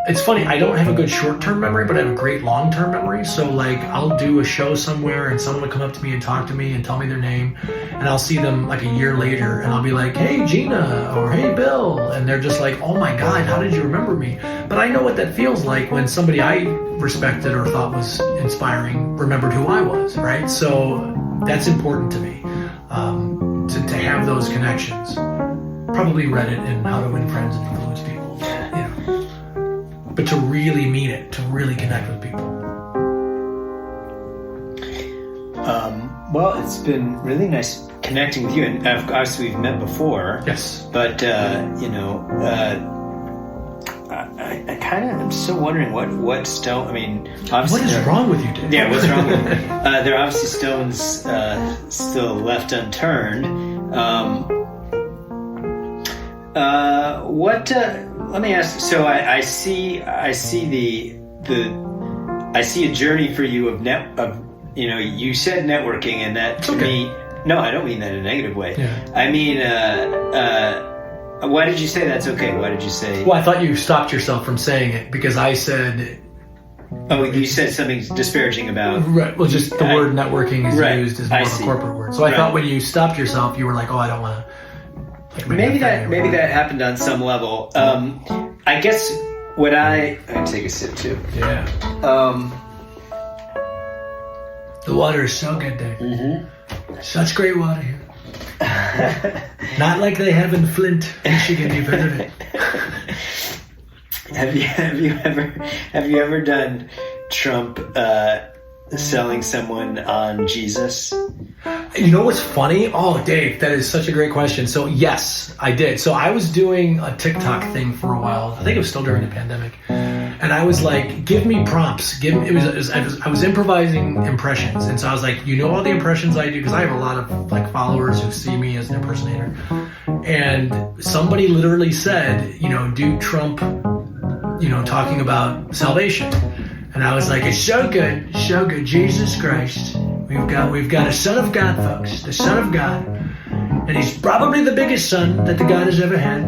[SPEAKER 2] it's funny, I don't have a good short-term memory, but I have a great long-term memory. So like I'll do a show somewhere and someone will come up to me and talk to me and tell me their name, and I'll see them like a year later and I'll be like, hey Gina, or hey Bill, and they're just like, oh my God, how did you remember me? But I know what that feels like when somebody I respected or thought was inspiring remembered who I was, right? So that's important to me, to have those connections. Probably Reddit and How to Win Friends and Influence People, you know. But to really mean it, to really connect with people.
[SPEAKER 1] Well, it's been really nice connecting with you, and of course we've met before.
[SPEAKER 2] Yes.
[SPEAKER 1] But you know, I kind of am still wondering what stone. I mean, obviously,
[SPEAKER 2] what is wrong with you, Dave?
[SPEAKER 1] Yeah, what's wrong with me? There are obviously stones still left unturned. Let me ask. So I see a journey for you of you know, you said networking, and that to me, no, I don't mean that in a negative way.
[SPEAKER 2] Yeah.
[SPEAKER 1] I mean, why did you say that's okay? Why did you say?
[SPEAKER 2] Well, I thought you stopped yourself from saying it because I said
[SPEAKER 1] Oh, you said something disparaging about...
[SPEAKER 2] Right. Well, just the word networking is
[SPEAKER 1] right.
[SPEAKER 2] used as more of a corporate word. So I thought when you stopped yourself, you were like, oh, I don't want to...
[SPEAKER 1] Maybe that happened on some level. I guess what I take a sip too.
[SPEAKER 2] Yeah. The water is so good, Dave. Mm-hmm. Such great water here. Not like they have in Flint, Michigan. You've heard of it.
[SPEAKER 1] Have you ever done Trump selling someone on Jesus?
[SPEAKER 2] You know what's funny? Oh, Dave, that is such a great question. So yes, I did. So I was doing a TikTok thing for a while. I think it was still during the pandemic, and I was like, "Give me prompts." I was improvising impressions, and so I was like, "You know all the impressions I do because I have a lot of like followers who see me as an impersonator." And somebody literally said, "Do Trump, talking about salvation." And I was like, "It's so good, Jesus Christ. We've got a son of God, folks, the son of God. And he's probably the biggest son that the God has ever had.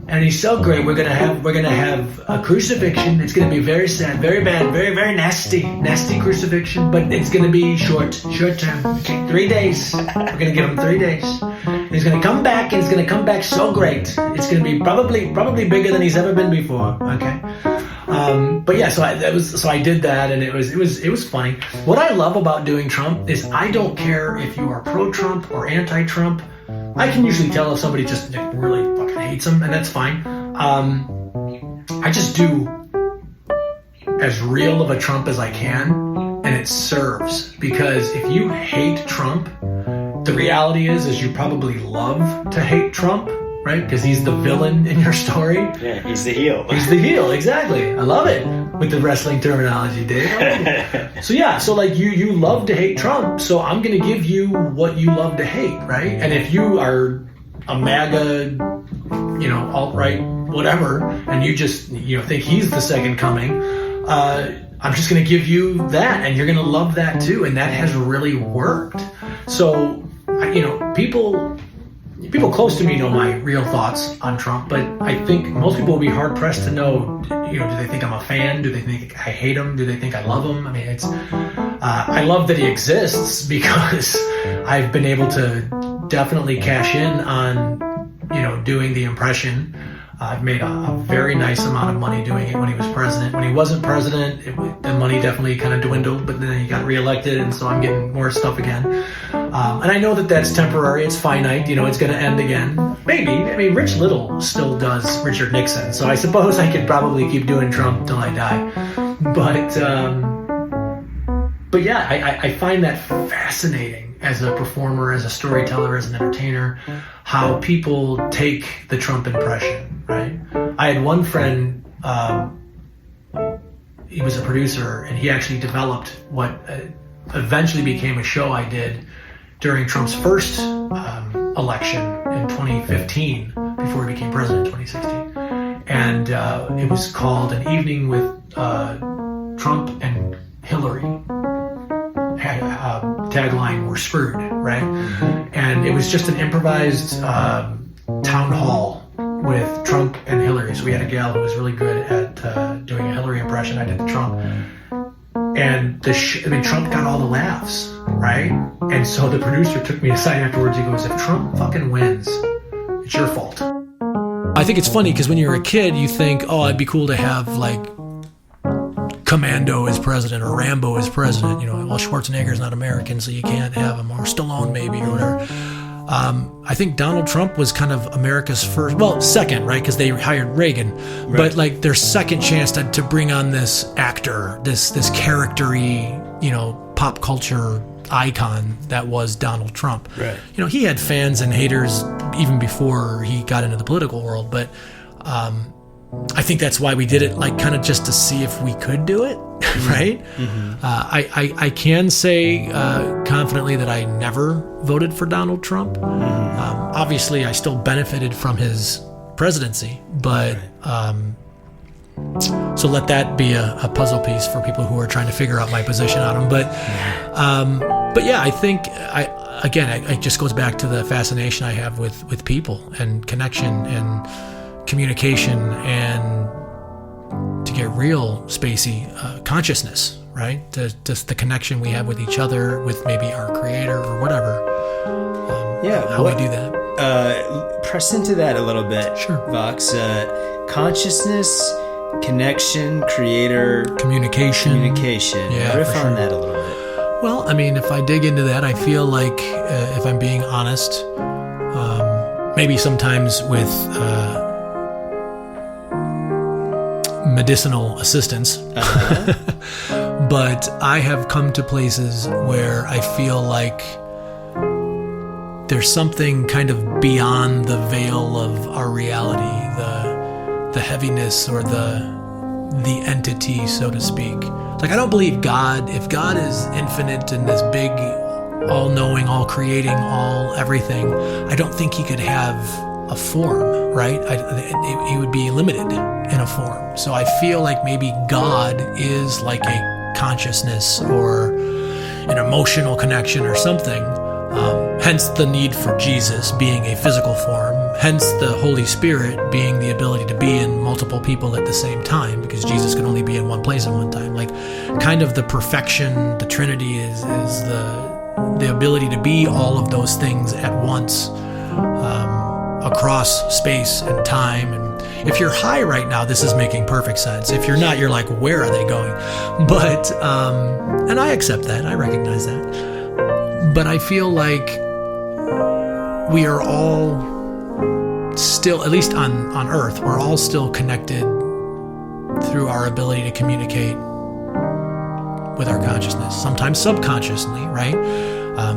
[SPEAKER 2] And he's so great. We're gonna have a crucifixion. It's gonna be very sad, very bad, very, very nasty crucifixion, but it's gonna be short term. Okay, 3 days. We're gonna give him 3 days. And he's gonna come back, and it's gonna come back so great. It's gonna be probably bigger than he's ever been before. Okay." But yeah, so I did that, and it was funny. What I love about doing Trump is I don't care if you are pro-Trump or anti-Trump. I can usually tell if somebody just really fucking hates him, and that's fine. I just do as real of a Trump as I can, and it serves, because if you hate Trump, the reality is you probably love to hate Trump. Right? Because he's the villain in your story.
[SPEAKER 1] Yeah, he's the heel.
[SPEAKER 2] He's the heel, exactly. I love it with the wrestling terminology, Dave. So like you love to hate Trump, so I'm going to give you what you love to hate, right? And if you are a MAGA, alt-right, whatever, and you just think he's the second coming, I'm just going to give you that, and you're going to love that too, and that has really worked. So, people close to me know my real thoughts on Trump, but I think most people will be hard pressed to know, do they think I'm a fan? Do they think I hate him? Do they think I love him? I mean, I love that he exists because I've been able to definitely cash in on, doing the impression. I've made a very nice amount of money doing it when he was president. When he wasn't president, the money definitely kind of dwindled, but then he got reelected, and so I'm getting more stuff again. And I know that that's temporary. It's finite. It's going to end again. Maybe. I mean, Rich Little still does Richard Nixon, so I suppose I could probably keep doing Trump till I die. But yeah, I find that fascinating as a performer, as a storyteller, as an entertainer, how people take the Trump impression, right? I had one friend, he was a producer, and he actually developed what eventually became a show I did during Trump's first election in 2015, before he became president in 2016. And it was called An Evening with Trump and Hillary. Tagline, "We're screwed," right? And it was just an improvised town hall with Trump and Hillary. So we had a gal who was really good at doing a Hillary impression. I did the Trump. And Trump got all the laughs, right? And so the producer took me aside afterwards. He goes, "If Trump fucking wins, it's your fault." I think it's funny because when you're a kid, you think, oh, it'd be cool to have like Commando as president or Rambo as president. Well, Schwarzenegger's not American, so you can't have him, or Stallone maybe, or whatever. I think Donald Trump was kind of America's first, well, second, right? Because they hired Reagan, right. But like their second chance to bring on this actor, this character-y, pop culture icon that was Donald Trump. Right. He had fans and haters even before he got into the political world, but I think that's why we did it, like kind of just to see if we could do it, right? Mm-hmm. I can say confidently that I never voted for Donald Trump. Mm-hmm. Obviously, I still benefited from his presidency, but so let that be a puzzle piece for people who are trying to figure out my position on him. But yeah, I think it just goes back to the fascination I have with people and connection and communication, and to get real spacey, consciousness, right? Just the connection we have with each other, with maybe our creator or whatever. How we do that.
[SPEAKER 1] Press into that a little bit.
[SPEAKER 2] Sure.
[SPEAKER 1] Vox. Consciousness, connection, creator,
[SPEAKER 2] communication.
[SPEAKER 1] Yeah, riff on that a little bit.
[SPEAKER 2] Well, I mean, if I dig into that, I feel like, if I'm being honest, maybe sometimes with medicinal assistance, but I have come to places where I feel like there's something kind of beyond the veil of our reality, the heaviness or the entity, so to speak. Like, I don't believe God, if God is infinite and this big, all-knowing, all-creating, all-everything, I don't think he could have a form, right? He would be limited in a form. So I feel like maybe God is like a consciousness or an emotional connection or something. Hence the need for Jesus being a physical form. Hence the Holy Spirit being the ability to be in multiple people at the same time, because Jesus can only be in one place at one time. Like, kind of the perfection, the Trinity is the ability to be all of those things at once, across space and time. And if you're high right now, this is making perfect sense. If you're not, you're like, where are they going? But, and I accept that. I recognize that. But I feel like we are all still, at least on Earth, we're all still connected through our ability to communicate with our consciousness, sometimes subconsciously, right?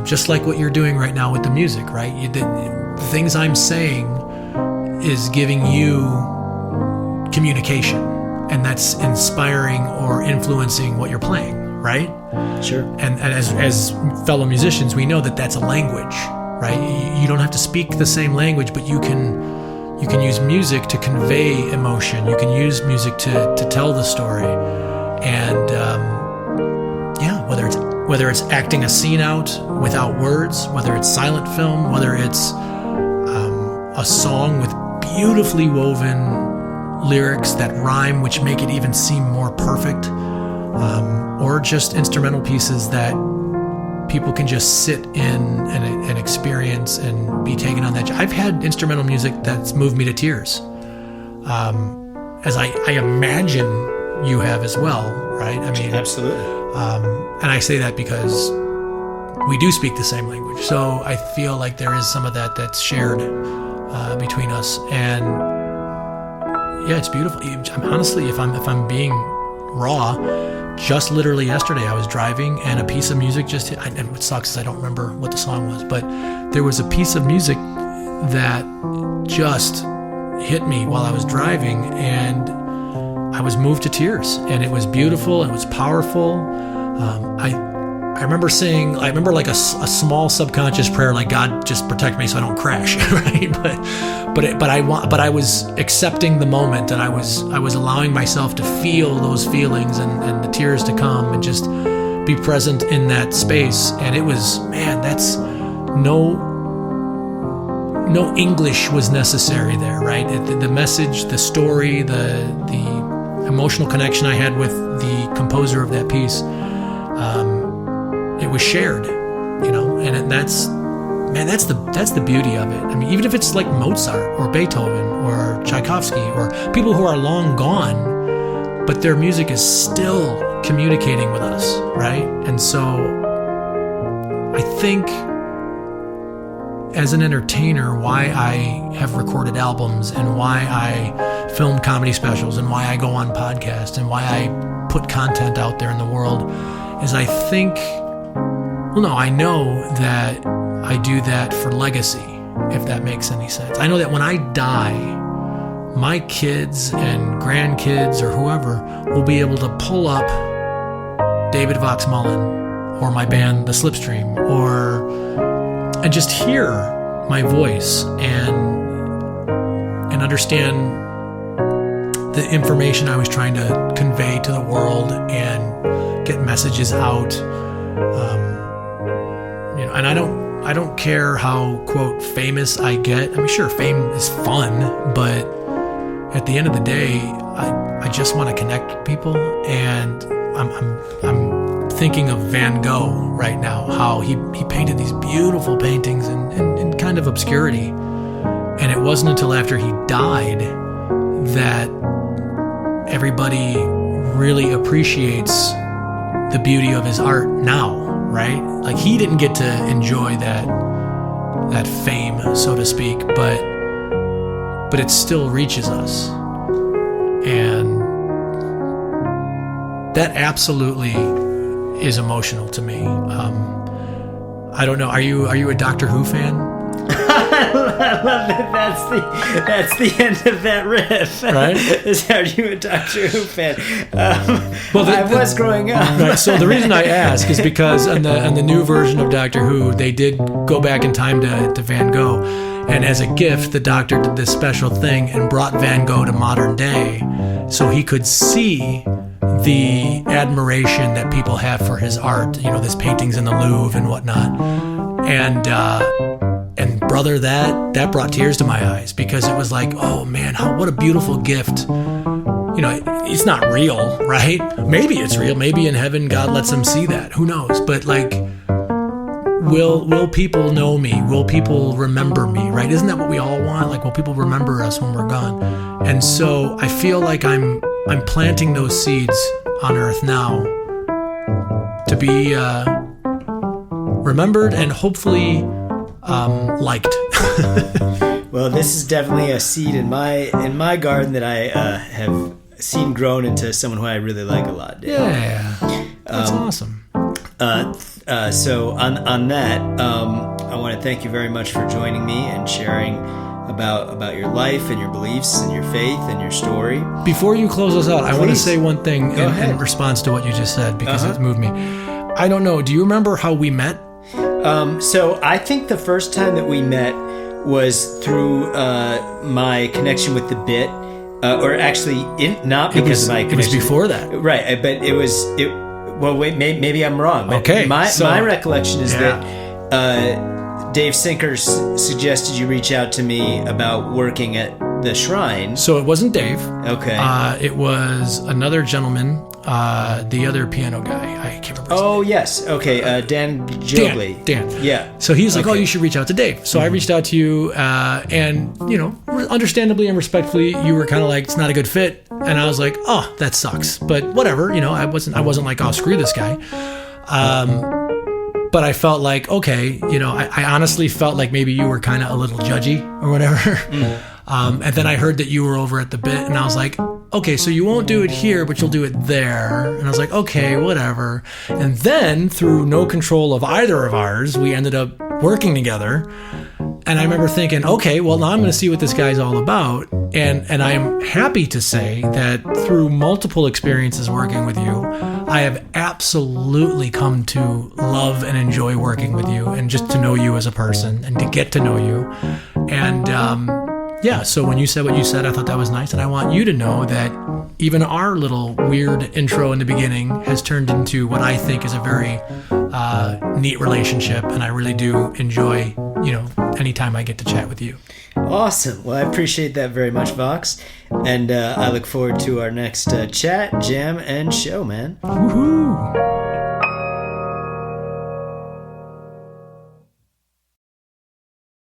[SPEAKER 2] Just like what you're doing right now with the music, right? The things I'm saying is giving you communication, and that's inspiring or influencing what you're playing, right?
[SPEAKER 1] Sure.
[SPEAKER 2] And as fellow musicians, we know that that's a language, right? You don't have to speak the same language, but you can use music to convey emotion. You can use music to tell the story. And whether it's acting a scene out without words, whether it's silent film, whether it's a song with beautifully woven lyrics that rhyme, which make it even seem more perfect, or just instrumental pieces that people can just sit in and experience and be taken on that. I've had instrumental music that's moved me to tears, as I imagine you have as well, right? I mean,
[SPEAKER 1] absolutely.
[SPEAKER 2] And I say that because we do speak the same language, so I feel like there is some of that that's shared between us, and yeah, it's beautiful. Honestly, if I'm being raw, just literally yesterday I was driving and a piece of music just hit. And what sucks is I don't remember what the song was, but there was a piece of music that just hit me while I was driving, and I was moved to tears, and it was beautiful and it was powerful. I remember saying, like a small subconscious prayer, like, God, just protect me so I don't crash, right? But I was accepting the moment, and I was allowing myself to feel those feelings and the tears to come, and just be present in that space. And it was, man, that's no English was necessary there, right? The message, the story, the emotional connection I had with the composer of that piece, it was shared, and that's the beauty of it. I mean, even if it's like Mozart or Beethoven or Tchaikovsky or people who are long gone, but their music is still communicating with us, right? And so I think as an entertainer, why I have recorded albums and why I film comedy specials and why I go on podcasts and why I put content out there in the world is I know that I do that for legacy, if that makes any sense. I know that when I die, my kids and grandkids or whoever will be able to pull up David Vox Mullen or my band, the SLIPSTREAM, and just hear my voice and understand the information I was trying to convey to the world and get messages out. And I don't care how, quote, famous I get. I mean, sure, fame is fun, but at the end of the day, I just want to connect with people. And I'm thinking of Van Gogh right now, how he painted these beautiful paintings in kind of obscurity. And it wasn't until after he died that everybody really appreciates the beauty of his art now, right? Like, he didn't get to enjoy that fame, so to speak, but it still reaches us. And that absolutely is emotional to me. I don't know. Are you a Doctor Who fan?
[SPEAKER 1] I love that. That's the end of that riff.
[SPEAKER 2] Right?
[SPEAKER 1] Are you a Doctor Who fan?
[SPEAKER 2] Well,
[SPEAKER 1] I was growing up.
[SPEAKER 2] Right. So the reason I ask is because on the new version of Doctor Who, they did go back in time to Van Gogh, and as a gift, the Doctor did this special thing and brought Van Gogh to modern day, so he could see the admiration that people have for his art. You know, there's paintings in the Louvre and whatnot, and brother, that brought tears to my eyes, because it was like, oh man, what a beautiful gift. You know, it's not real, right? Maybe it's real. Maybe in heaven God lets them see that. Who knows? But like, will people know me? Will people remember me, right? Isn't that what we all want? Like, will people remember us when we're gone? And so I feel like I'm planting those seeds on earth now to be remembered and hopefully liked.
[SPEAKER 1] Well, this is definitely a seed in my garden that I have seen grown into someone who I really like a lot. Dave.
[SPEAKER 2] Yeah, that's awesome.
[SPEAKER 1] So on that, I want to thank you very much for joining me and sharing about your life and your beliefs and your faith and your story.
[SPEAKER 2] Before you close us out, I want to say one thing in response to what you just said, because it moved me. I don't know. Do you remember how we met?
[SPEAKER 1] So I think the first time that we met was through my connection with the bit, or actually not because of my connection.
[SPEAKER 2] It was before that,
[SPEAKER 1] right? But it was. Well, wait, maybe I'm wrong. But
[SPEAKER 2] okay.
[SPEAKER 1] My recollection is that Dave Sinkers suggested you reach out to me about working at the Shrine.
[SPEAKER 2] So it wasn't Dave.
[SPEAKER 1] Okay.
[SPEAKER 2] It was another gentleman, the other piano guy. I can't remember his name.
[SPEAKER 1] Oh, yes. Okay. Dan Jogley.
[SPEAKER 2] Dan.
[SPEAKER 1] Yeah.
[SPEAKER 2] So he's like, oh, you should reach out to Dave. So I reached out to you, and, you know, understandably and respectfully, you were kind of like, it's not a good fit. And I was like, oh, that sucks. But whatever, you know, I wasn't like, oh, screw this guy. But I felt like, okay, you know, I honestly felt like maybe you were kind of a little judgy or whatever. And then I heard that you were over at the bit, and I was like, okay, so you won't do it here, but you'll do it there. And I was like, okay, whatever. And then through no control of either of ours, we ended up working together. And I remember thinking, okay, well, now I'm going to see what this guy's all about. And I am happy to say that through multiple experiences working with you, I have absolutely come to love and enjoy working with you, and just to know you as a person and to get to know you. And yeah, so when you said what you said, I thought that was nice. And I want you to know that even our little weird intro in the beginning has turned into what I think is a very neat relationship. And I really do enjoy, you know, anytime I get to chat with you.
[SPEAKER 1] Awesome. Well, I appreciate that very much, Vox. And I look forward to our next chat, jam, and show, man.
[SPEAKER 2] Woohoo!